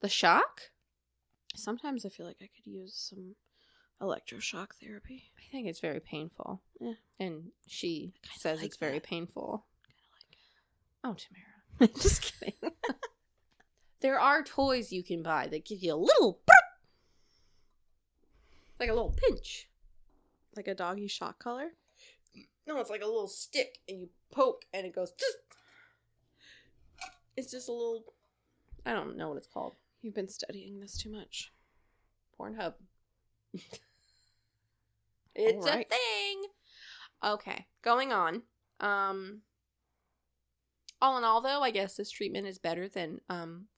The shock? Sometimes I feel like I could use some electroshock therapy. I think it's very painful. Yeah. And she says like it's very that. painful. Kind Oh, Tamara. Just kidding. There are toys you can buy that give you a little burp. Like a little pinch. Like a doggy shock collar? No, it's like a little stick and you poke and it goes. It's just a little. I don't know what it's called. You've been studying this too much. Pornhub. It's Alright. a thing. Okay, going on. All in all, though, I guess this treatment is better than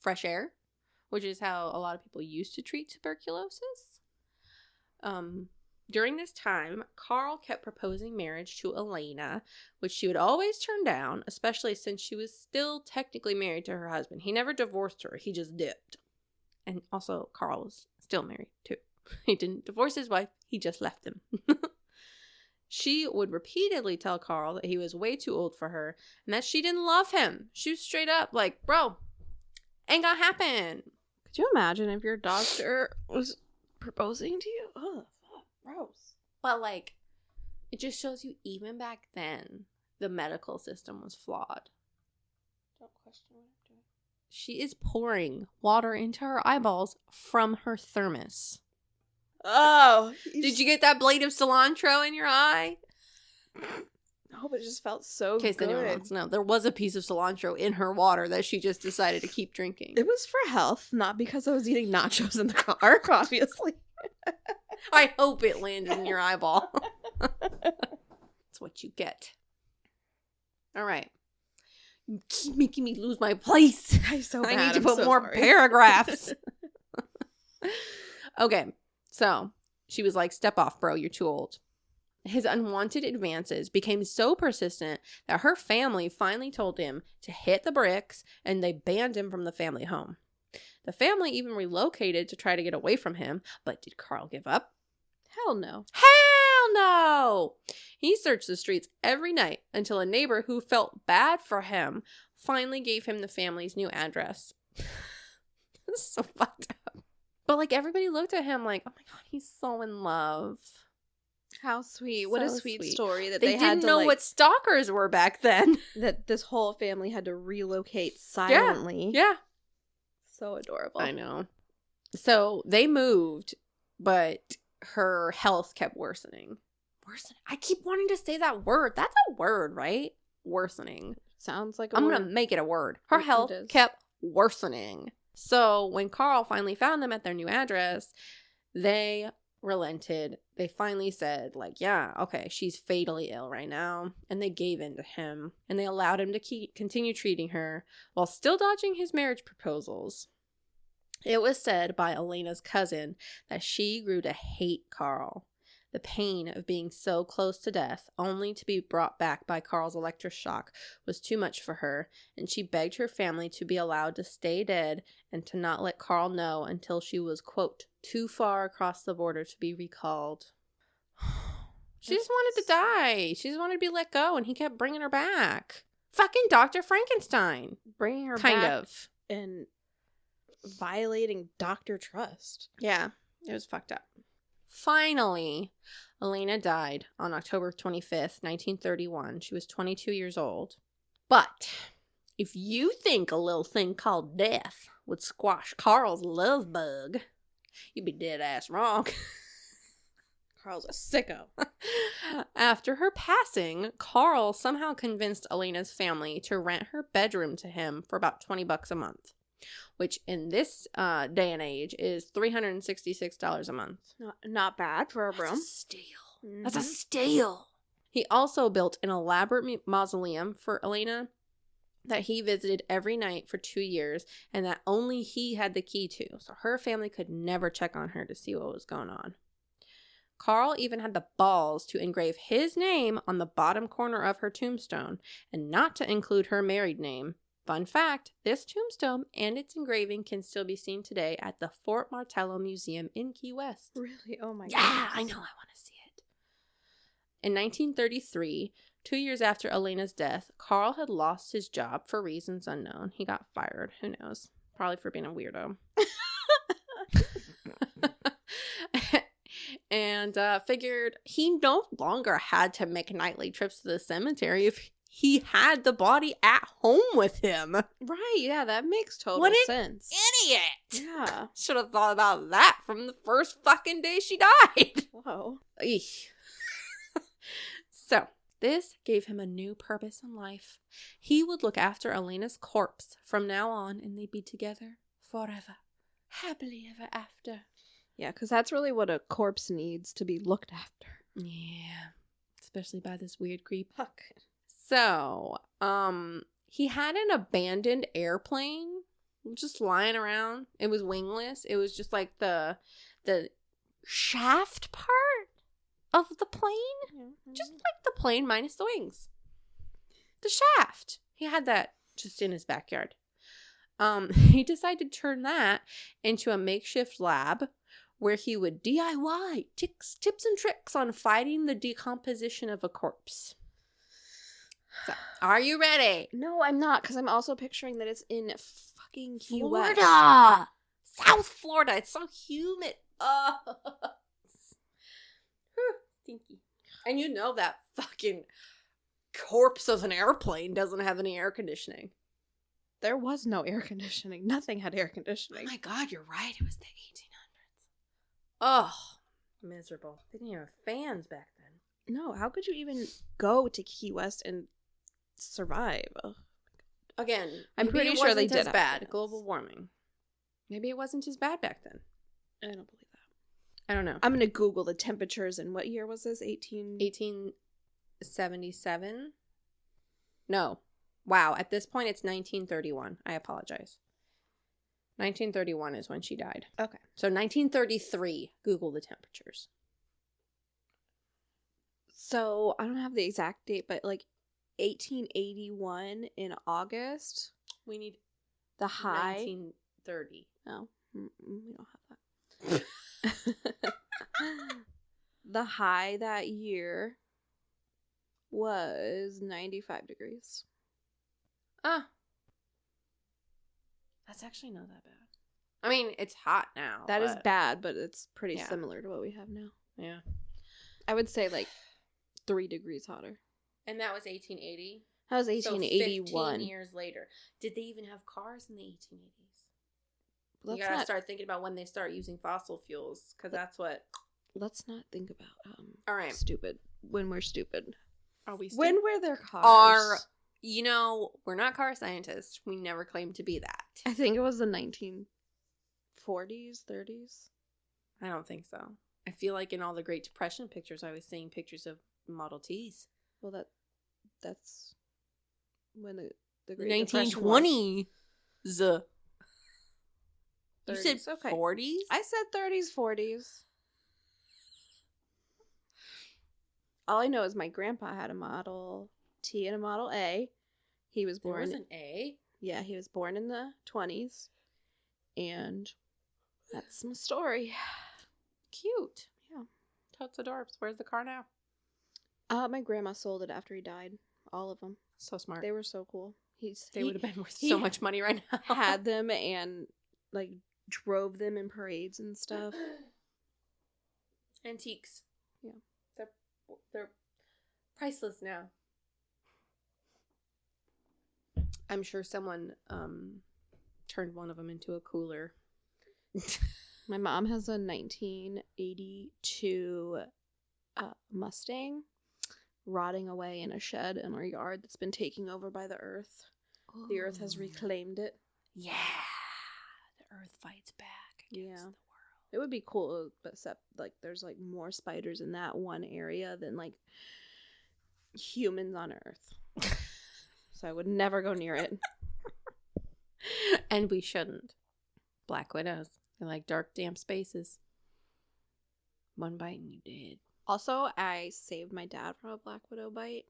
fresh air, which is how a lot of people used to treat tuberculosis. During this time, Carl kept proposing marriage to Elena, which she would always turn down, especially since she was still technically married to her husband. He never divorced her, he just dipped. And also, Carl was still married, too. He didn't divorce his wife, he just left him. She would repeatedly tell Carl that he was way too old for her and that she didn't love him. She was straight up like, bro, ain't gonna happen. Could you imagine if your doctor was proposing to you? Ugh, gross. But, like, it just shows you even back then, the medical system was flawed. Don't question what I'm doing. She is pouring water into her eyeballs from her thermos. Oh. Did you get that blade of cilantro in your eye? No, but it just felt so In case good. anyone wants to know, there was a piece of cilantro in her water that she just decided to keep drinking. It was for health, not because I was eating nachos in the car, obviously. I hope it landed in your eyeball. That's what you get. All right. You keep making me lose my place. I need to put more paragraphs. Okay. So she was like, step off, bro. You're too old. His unwanted advances became so persistent that her family finally told him to hit the bricks, and they banned him from the family home. The family even relocated to try to get away from him, but did Carl give up? Hell no. Hell no! He searched the streets every night until a neighbor who felt bad for him finally gave him the family's new address. This is so fucked up. But, like, everybody looked at him like, oh my god, he's so in love. How sweet. What a So sweet sweet. story that They had didn't to, know like, what stalkers were back then. that this whole family had to relocate silently. Yeah. So adorable. I know. So they moved, but her health kept worsening. Worsening. I keep wanting to say that word. That's a word, right? Worsening. Sounds like a I'm word. going to make it a word. Her It health is. kept worsening. So when Carl finally found them at their new address, they relented. They finally said, like, yeah, okay, she's fatally ill right now. And they gave in to him. And they allowed him to continue treating her while still dodging his marriage proposals. It was said by Elena's cousin that she grew to hate Carl. The pain of being so close to death, only to be brought back by Carl's electroshock, was too much for her, and she begged her family to be allowed to stay dead and to not let Carl know until she was, quote, too far across the border to be recalled. She just wanted to die. She just wanted to be let go, and he kept bringing her back. Fucking Dr. Frankenstein. Bringing her Kind back of. and violating doctor trust. Yeah, it was fucked up. Finally, Elena died on October 25th, 1931. She was 22 years old. But if you think a little thing called death would squash Carl's love bug, you'd be dead ass wrong. Carl's a sicko. After her passing, Carl somehow convinced Elena's family to rent her bedroom to him for about $20 a month, which in this day and age is $366 a month. Not bad for a room. That's a steal. Mhm. That's a steal. He also built an elaborate mausoleum for Elena that he visited every night for 2 years, and that only he had the key to, so her family could never check on her to see what was going on. Carl even had the balls to engrave his name on the bottom corner of her tombstone, and not to include her married name. Fun fact, this tombstone and its engraving can still be seen today at the Fort Martello Museum in Key West. Really? Oh my god. Yeah, I know, I want to see it. In 1933, 2 years after Elena's death, Carl had lost his job for reasons unknown. He got fired. Who knows? Probably for being a weirdo. And figured he no longer had to make nightly trips to the cemetery if he had the body at home with him. Right, yeah, that makes total What an sense. Idiot! Yeah. Should have thought about that from the first fucking day she died. Whoa. Eesh. So, this gave him a new purpose in life. He would look after Elena's corpse from now on, and they'd be together forever. Happily ever after. Yeah, because that's really what a corpse needs, to be looked after. Yeah. It's especially by this weird creep. Fuck. So, he had an abandoned airplane just lying around. It was wingless. It was just like the shaft part of the plane. Mm-hmm. Just like the plane minus the wings. The shaft. He had that just in his backyard. He decided to turn that into a makeshift lab where he would DIY tips and tricks on fighting the decomposition of a corpse. So, are you ready? No, I'm not, because I'm also picturing that it's in fucking Key West. Florida! South Florida. It's so humid. Oh. Stinky. And you know that fucking corpse of an airplane doesn't have any air conditioning. There was no air conditioning. Nothing had air conditioning. Oh my God, you're right. It was the 1800s. Oh, miserable. They didn't have fans back then. No, how could you even go to Key West and survive? Oh. Again, I'm pretty sure they did as bad. Global warming. Maybe it wasn't as bad back then. I don't believe that. I don't know. I'm going to Google the temperatures and what year was this? 1877? No. Wow. At this point, it's 1931. I apologize. 1931 is when she died. Okay. So 1933, Google the temperatures. So I don't have the exact date, but like 1881 in August. We need the high. 1930. No, we don't have that. The high that year was 95 degrees. Ah. That's actually not that bad. I mean, it's hot now. That is bad, but it's pretty similar to what we have now. Yeah. I would say like 3 degrees hotter. And that was 1880? That was 1881. So 15 years later. Did they even have cars in the 1880s? You gotta start thinking about when they start using fossil fuels, because that's what... Let's not think about all right. Stupid. When we're stupid. Are we stupid? When were there cars? You know, we're not car scientists. We never claimed to be that. I think it was the 1940s, 30s. I don't think so. I feel like in all the Great Depression pictures, I was seeing pictures of Model Ts. Well, that's when the Great 1920s. You 30s. said Okay. 40s? I said 30s, 40s. All I know is my grandpa had a Model T and a Model A. He was born... There was an A? Yeah, he was born in the 20s. And that's my story. Cute. Yeah. Totes adorbs. Where's the car now? My grandma sold it after he died. All of them. So smart. They were so cool. They would have been worth so much money right now. Had them and like drove them in parades and stuff. Antiques. Yeah. They're priceless now. I'm sure someone turned one of them into a cooler. My mom has a 1982 Mustang rotting away in a shed in our yard that's been taken over by the earth. Ooh. The earth has reclaimed it. Yeah. The earth fights back against the world. It would be cool, but except like there's like more spiders in that one area than like humans on earth. So I would never go near it. And we shouldn't. Black widows. They're like dark, damp spaces. One bite and you dead. Also, I saved my dad from a black widow bite.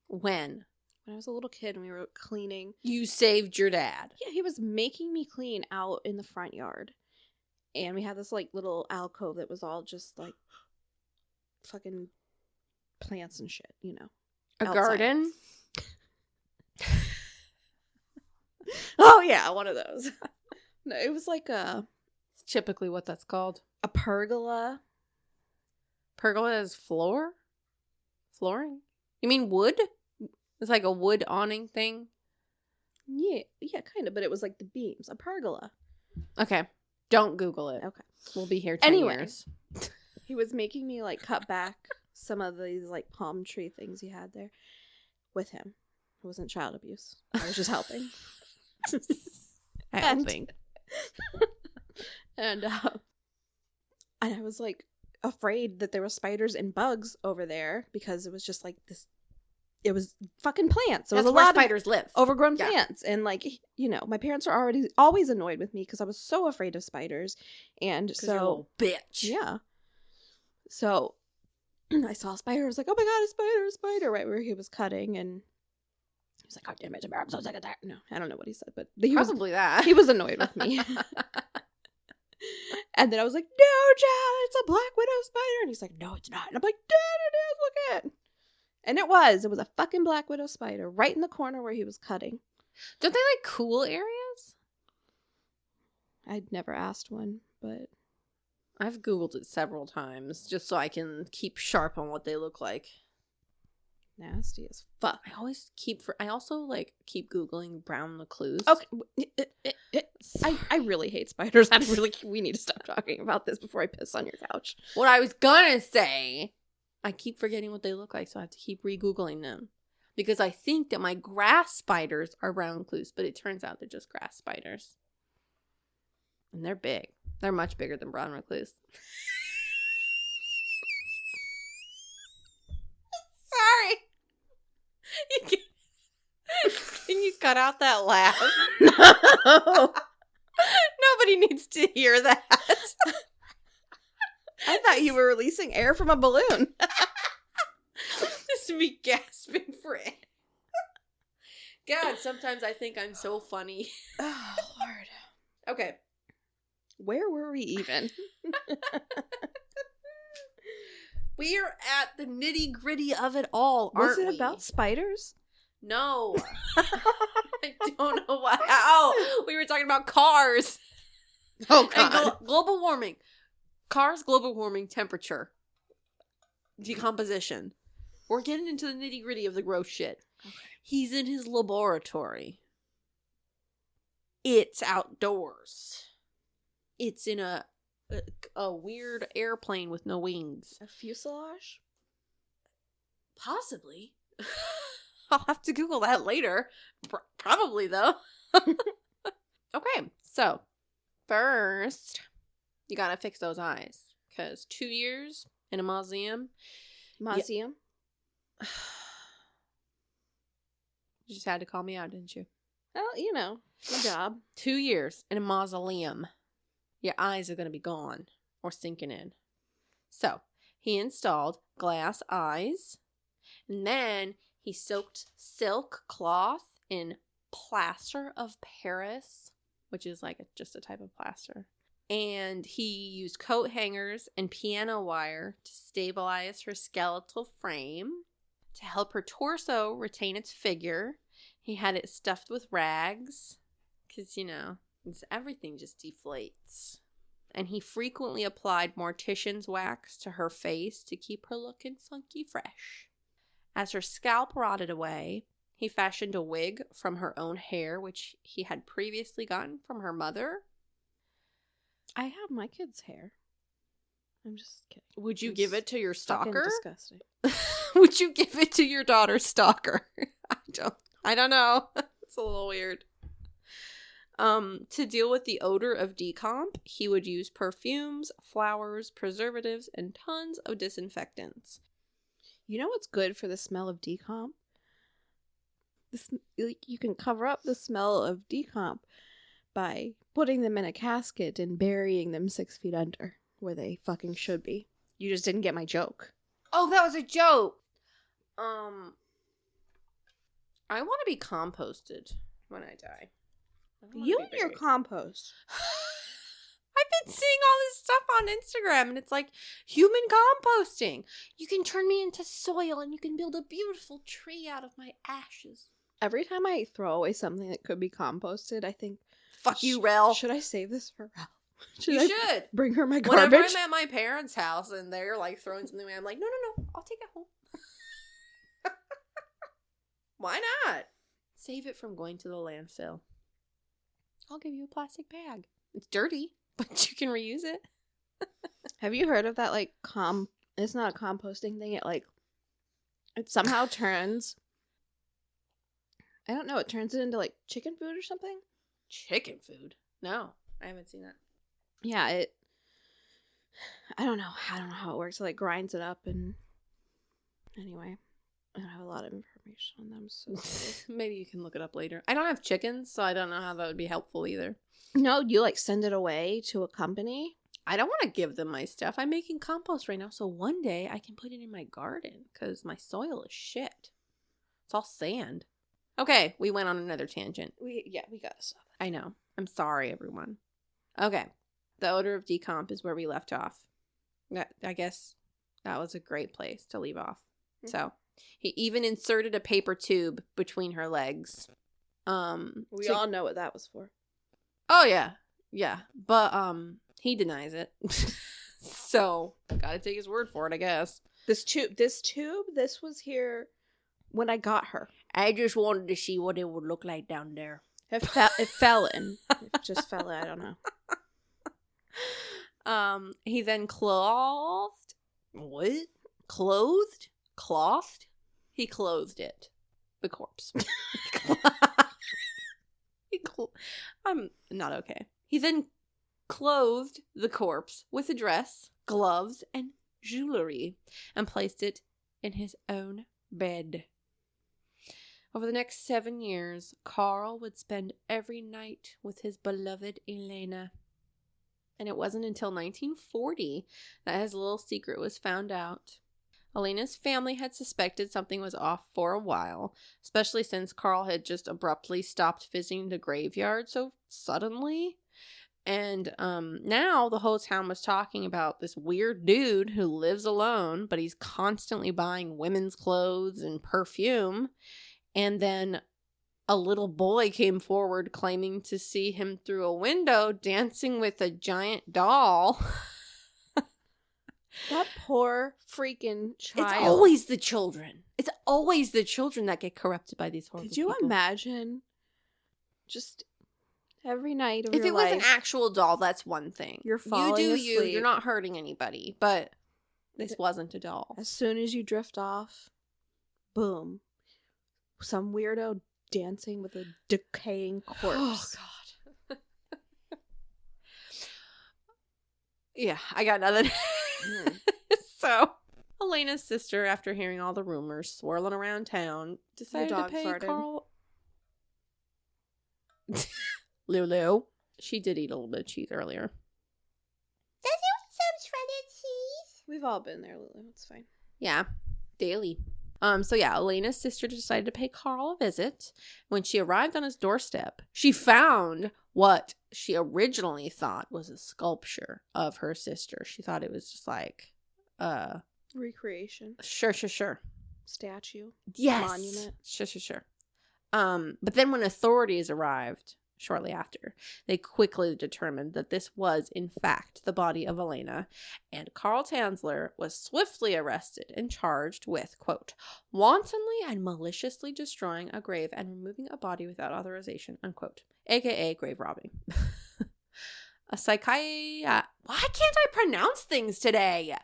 When? When I was a little kid and we were cleaning. You saved your dad? Yeah, he was making me clean out in the front yard. And we had this like little alcove that was all just like fucking plants and shit, you know. A garden? Oh yeah, one of those. No, it was like it's typically what that's called. A pergola. Pergola is flooring? You mean wood? It's like a wood awning thing? Yeah, kind of, but it was like the beams. A pergola. Okay. Don't Google it. Okay. We'll be here 10 years. He was making me like cut back some of these like palm tree things he had there with him. It wasn't child abuse. I was just helping. Helping. And I was like, afraid that there were spiders and bugs over there because it was just like this. It was fucking plants. It was That's a where lot spiders live. of overgrown Yeah. plants. And like, you know, my parents are always annoyed with me because I was so afraid of spiders. And so, you're a little bitch. yeah. So I saw a spider. I was like, oh my God, a spider, right where he was cutting. And he was like, God damn it, Tamara, I'm so sick of that. No, I don't know what he said, but he was annoyed with me. And then I was like, no, Dad, it's a black widow spider. And he's like, no, it's not. And I'm like, Dad, it is. Look at it. And it was a fucking black widow spider right in the corner where he was cutting. Don't they like cool areas? I'd never asked one, but I've Googled it several times just so I can keep sharp on what they look like. Nasty as fuck. I also like keep Googling brown recluse. Okay. I really hate spiders. We need to stop talking about this before I piss on your couch. What I was gonna say, I keep forgetting what they look like, so I have to keep re-Googling them. Because I think that my grass spiders are brown recluse, but it turns out they're just grass spiders. And they're big. They're much bigger than brown recluse. Sorry. Can you cut out that laugh? No. Nobody needs to hear that. I thought you were releasing air from a balloon. Just me gasping for air. God, sometimes I think I'm so funny. Oh, Lord. Okay. Where were we even? We're at the nitty gritty of it all, aren't we? Was it about spiders? No. I don't know why. Oh, we were talking about cars. Oh, God. And global warming. Cars, global warming, temperature. Decomposition. We're getting into the nitty gritty of the gross shit. Okay. He's in his laboratory. It's outdoors. It's in a weird airplane with no wings. A fuselage? Possibly. I'll have to Google that later. Probably, though. Okay, so first, you gotta fix those eyes. Because 2 years in a mausoleum. Museum? Yeah. You just had to call me out, didn't you? Well, you know, my job. 2 years in a mausoleum. Your eyes are going to be gone or sinking in. So, he installed glass eyes. And then he soaked silk cloth in plaster of Paris, which is like just a type of plaster. And he used coat hangers and piano wire to stabilize her skeletal frame. To help her torso retain its figure, he had it stuffed with rags. Because, you know, everything just deflates. And he frequently applied mortician's wax to her face to keep her looking funky fresh. As her scalp rotted away, he fashioned a wig from her own hair, which he had previously gotten from her mother. I have my kid's hair. I'm just kidding. Would you give it to your stalker? Disgusting. Would you give it to your daughter's stalker? I don't know. It's a little weird. To deal with the odor of decomp, he would use perfumes, flowers, preservatives, and tons of disinfectants. You know what's good for the smell of decomp? You can cover up the smell of decomp by putting them in a casket and burying them 6 feet under, where they fucking should be. You just didn't get my joke. Oh, that was a joke! I want to be composted when I die. You and your compost. I've been seeing all this stuff on Instagram, and it's like human composting. You can turn me into soil, and you can build a beautiful tree out of my ashes. Every time I throw away something that could be composted, I think, fuck you, Rell. Should I save this for Rell? You should. Bring her my garbage? Whenever I'm at my parents' house, and they're like throwing something away, I'm like, no, I'll take it home. Why not? Save it from going to the landfill. I'll give you a plastic bag. It's dirty, but you can reuse it. Have you heard of that, like, it's not a composting thing, it somehow turns, I don't know, it turns it into, like, chicken food or something? Chicken food? No, I haven't seen that. Yeah, I don't know how it works. It like grinds it up and anyway, I don't have a lot of information on them. So Maybe you can look it up later. I don't have chickens, so I don't know how that would be helpful either. no, you like send it away to a company? I don't want to give them my stuff. I'm making compost right now, so one day I can put it in my garden because my soil is shit. It's all sand. Okay, we went on another tangent. We gotta stop. I know. I'm sorry, everyone. Okay, the odor of decomp is where we left off. I guess that was a great place to leave off. Mm-hmm. So he even inserted a paper tube between her legs. We all know what that was for. Oh yeah, but he denies it. So gotta take his word for it, I guess. This was here when I got her. I just wanted to see what it would look like down there. It fell in. It just fell in. I don't know. He then clothed. What? Clothed? Clothed? He clothed it. The corpse. I'm not okay. He then clothed the corpse with a dress, gloves, and jewelry, and placed it in his own bed. Over the next 7 years, Carl would spend every night with his beloved Elena. And it wasn't until 1940 that his little secret was found out. Elena's family had suspected something was off for a while, especially since Carl had just abruptly stopped visiting the graveyard so suddenly. And now the whole town was talking about this weird dude who lives alone, but he's constantly buying women's clothes and perfume. And then a little boy came forward claiming to see him through a window dancing with a giant doll. That poor freaking child. It's always the children. It's always the children that get corrupted by these horrible people. Could you imagine just every night of if your it was life, an actual doll, that's one thing. You're falling asleep. You're not hurting anybody. But this wasn't a doll. As soon as you drift off, boom. Some weirdo dancing with a decaying corpse. Oh, God. Yeah, I got nothing. So, Elena's sister, after hearing all the rumors swirling around town, decided to pay farted. Carl... Lulu. She did eat a little bit of cheese earlier. Does you want some shredded cheese? We've all been there, Lulu. It's fine. Yeah, daily. So yeah, Elena's sister decided to pay Carl a visit. When she arrived on his doorstep, she found what she originally thought was a sculpture of her sister. She thought it was just like recreation. Sure. Statue. Yes. Monument. Sure. But then when authorities arrived shortly after, they quickly determined that this was, in fact, the body of Elena, and Carl Tanzler was swiftly arrested and charged with, quote, wantonly and maliciously destroying a grave and removing a body without authorization, unquote, aka grave robbing. Why can't I pronounce things today?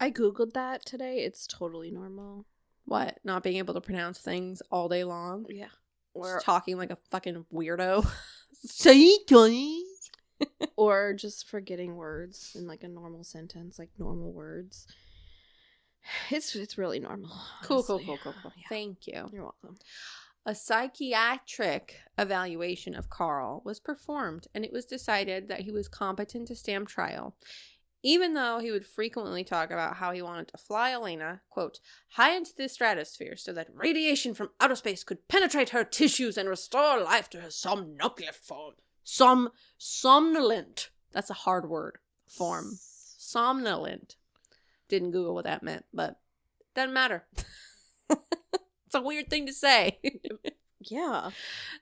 I googled that today. It's totally normal. What? Not being able to pronounce things all day long? Yeah. Or talking like a fucking weirdo. Or just forgetting words in like a normal sentence, like normal words. It's really normal. Cool. Yeah. Thank you. You're welcome. A psychiatric evaluation of Carl was performed, and it was decided that he was competent to stand trial. Even though he would frequently talk about how he wanted to fly Elena, quote, high into the stratosphere so that radiation from outer space could penetrate her tissues and restore life to her somnolent form. Somnolent. That's a hard word. Form. Somnolent. Didn't Google what that meant, but doesn't matter. It's a weird thing to say. Yeah.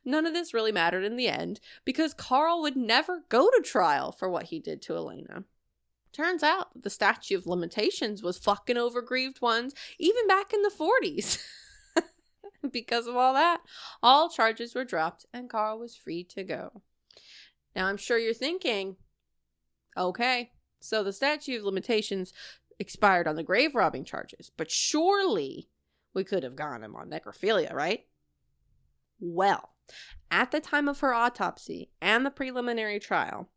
None of this really mattered in the end because Carl would never go to trial for what he did to Elena. Turns out the statute of limitations was fucking over grieved ones even back in the 40s. Because of all that, all charges were dropped and Carl was free to go. Now I'm sure you're thinking, okay, so the statute of limitations expired on the grave robbing charges, but surely we could have gotten him on necrophilia, right? Well, at the time of her autopsy and the preliminary trial,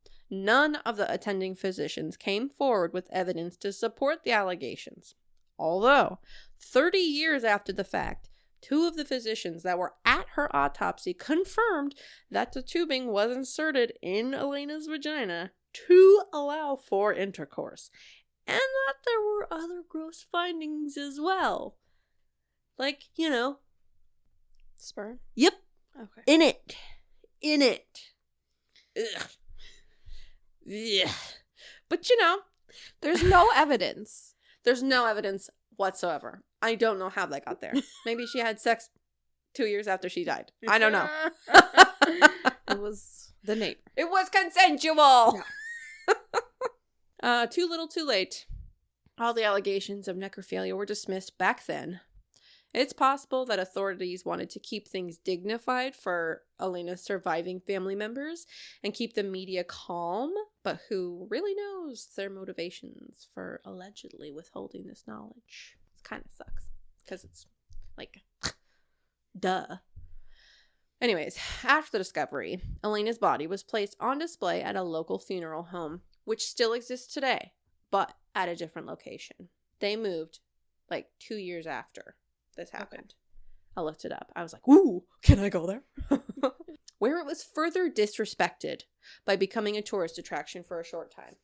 None of the attending physicians came forward with evidence to support the allegations. Although, 30 years after the fact, 2 of the physicians that were at her autopsy confirmed that the tubing was inserted in Elena's vagina to allow for intercourse, and that there were other gross findings as well. Like, Sperm? Yep. Okay. In it. Ugh. Yeah. But There's no evidence. there's no evidence whatsoever. I don't know how that got there. Maybe she had sex 2 years after she died. I don't know. It was the neighbor. It was consensual. Too little, too late. All the allegations of necrophilia were dismissed back then. It's possible that authorities wanted to keep things dignified for Elena's surviving family members and keep the media calm, but who really knows their motivations for allegedly withholding this knowledge? It kind of sucks because it's like, duh. Anyways, after the discovery, Elena's body was placed on display at a local funeral home, which still exists today, but at a different location. They moved like 2 years after this happened. I looked it up. I was like, ooh, can I go there? Where it was further disrespected by becoming a tourist attraction for a short time.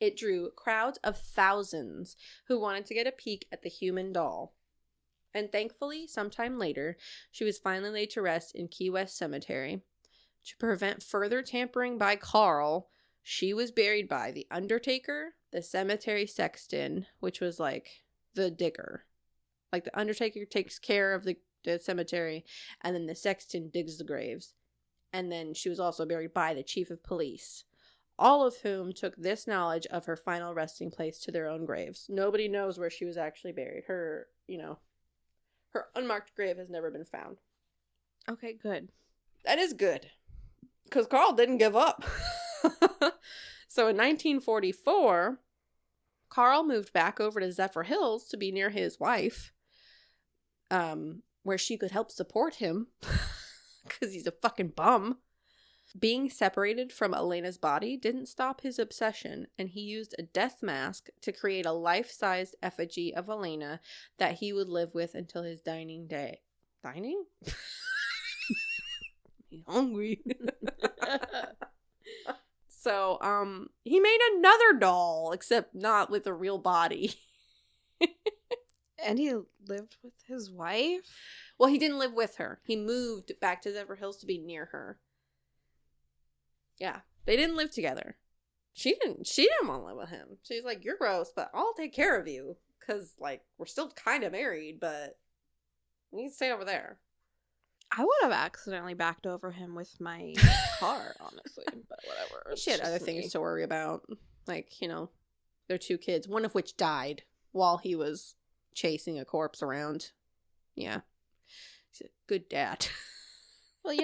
It drew crowds of thousands who wanted to get a peek at the human doll. And thankfully, sometime later, she was finally laid to rest in Key West Cemetery. To prevent further tampering by Carl, she was buried by the undertaker, the cemetery sexton, which was like the digger. Like the undertaker takes care of the cemetery, and then the sexton digs the graves. And then she was also buried by the chief of police, all of whom took this knowledge of her final resting place to their own graves. Nobody knows where she was actually buried. Her unmarked grave has never been found. Okay, good. That is good. Because Carl didn't give up. So in 1944, Carl moved back over to Zephyr Hills to be near his wife, where she could help support him, because he's a fucking bum. Being separated from Elena's body didn't stop his obsession, and he used a death mask to create a life-sized effigy of Elena that he would live with until his dying day. Dining? He's hungry. So, he made another doll, except not with a real body. And he lived with his wife? Well, he didn't live with her. He moved back to Zephyr Hills to be near her. Yeah, they didn't live together. She didn't want to live with him. She's like, you're gross, but I'll take care of you. Because, like, we're still kind of married, but you need to stay over there. I would have accidentally backed over him with my car, honestly, but whatever. She had other things to worry about. Like, their 2 kids, one of which died while he was chasing a corpse around. Yeah. He's a good dad. Well,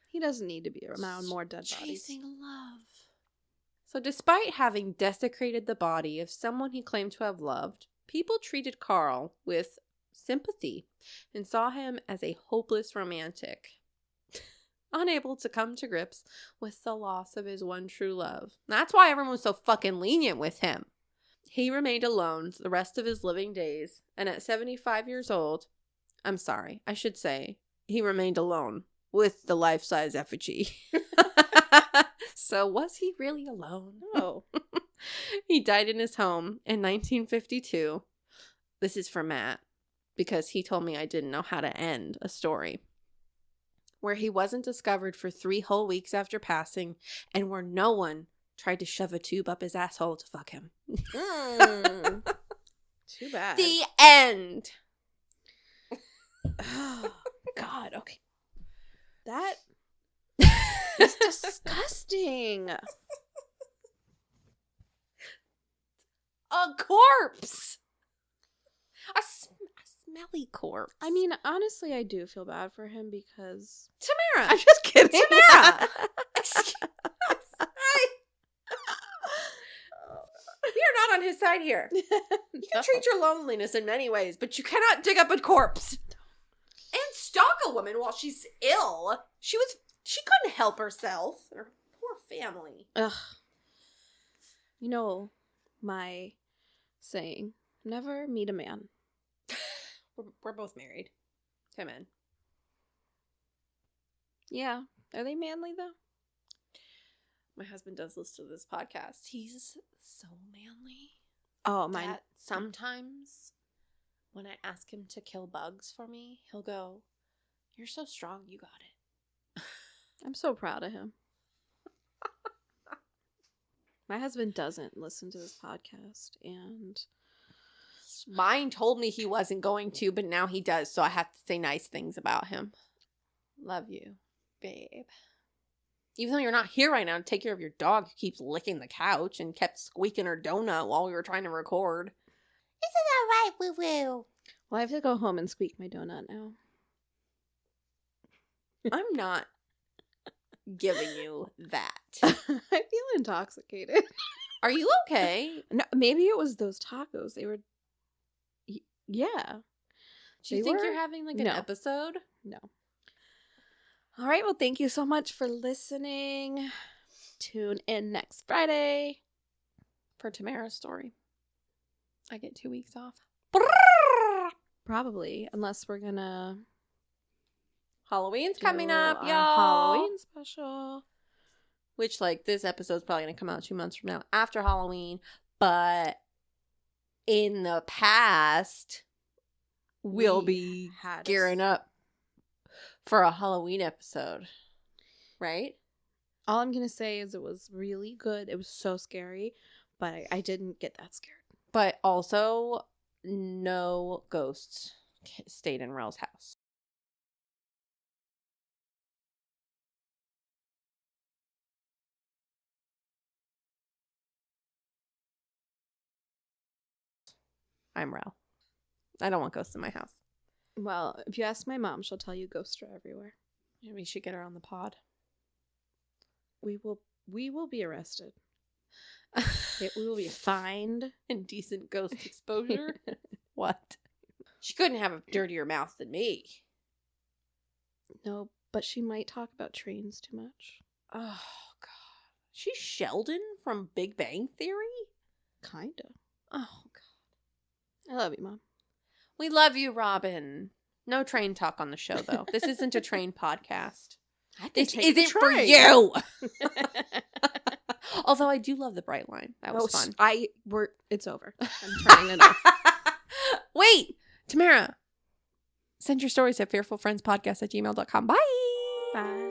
he doesn't need to be around more dead bodies. Chasing love. So despite having desecrated the body of someone he claimed to have loved, people treated Carl with sympathy and saw him as a hopeless romantic, unable to come to grips with the loss of his one true love. That's why everyone was so fucking lenient with him. He remained alone the rest of his living days, and at 75 years old, I'm sorry, I should say, he remained alone with the life-size effigy. So was he really alone? No. He died in his home in 1952. This is for Matt, because he told me I didn't know how to end a story. Where he wasn't discovered for 3 whole weeks after passing, and where no one tried to shove a tube up his asshole to fuck him. Too bad. The end. Oh, God, okay. That is disgusting. A corpse. A smelly corpse. I mean, honestly, I do feel bad for him because... Tamara. I'm just kidding. Tamara. We are not on his side here. You can treat your loneliness in many ways, but you cannot dig up a corpse. And stalk a woman while she's ill. She couldn't help herself. family. Ugh. You know my saying, never meet a man. We're both married. Come in. Yeah. Are they manly, though? My husband does listen to this podcast. He's so manly. Oh, mine. That sometimes when I ask him to kill bugs for me, he'll go, "You're so strong, you got it." I'm so proud of him. My husband doesn't listen to this podcast, and Mine told me he wasn't going to, but now he does, so I have to say nice things about him. Love you, babe. Even though you're not here right now to take care of your dog who keeps licking the couch and kept squeaking her donut while we were trying to record. Isn't that right, woo-woo? well, I have to go home and squeak my donut now. I'm not giving you that. I feel intoxicated. Are you okay? No, maybe it was those tacos. They were, yeah. Do you They think were? you're having like an No. episode? No. All right. Well, thank you so much for listening. Tune in next Friday. For Tamara's story. I get 2 weeks off. Probably, unless we're gonna Halloween's do coming up, our y'all. Halloween special. Which, like, this episode's probably going to come out 2 months from now after Halloween. But in the past, we'll be had gearing up for a Halloween episode. Right? All I'm gonna say is it was really good. It was so scary, but I didn't get that scared. But also, no ghosts stayed in Rell's house. I'm Rell. I don't want ghosts in my house. Well, if you ask my mom, she'll tell you ghosts are everywhere. Maybe we should get her on the pod. We will be arrested. We will be fined. Indecent ghost exposure? What? She couldn't have a dirtier mouth than me. No, but she might talk about trains too much. Oh, God. She's Sheldon from Big Bang Theory? Kinda. Oh, God. I love you, Mom. We love you, Robin. No train talk on the show, though. This isn't a train podcast. This take the isn't for train. you! Although I do love the Bright Line. That was fun. It's over. I'm turning it off. Wait! Tamara, send your stories at fearfulfriendspodcast@gmail.com. Bye! Bye.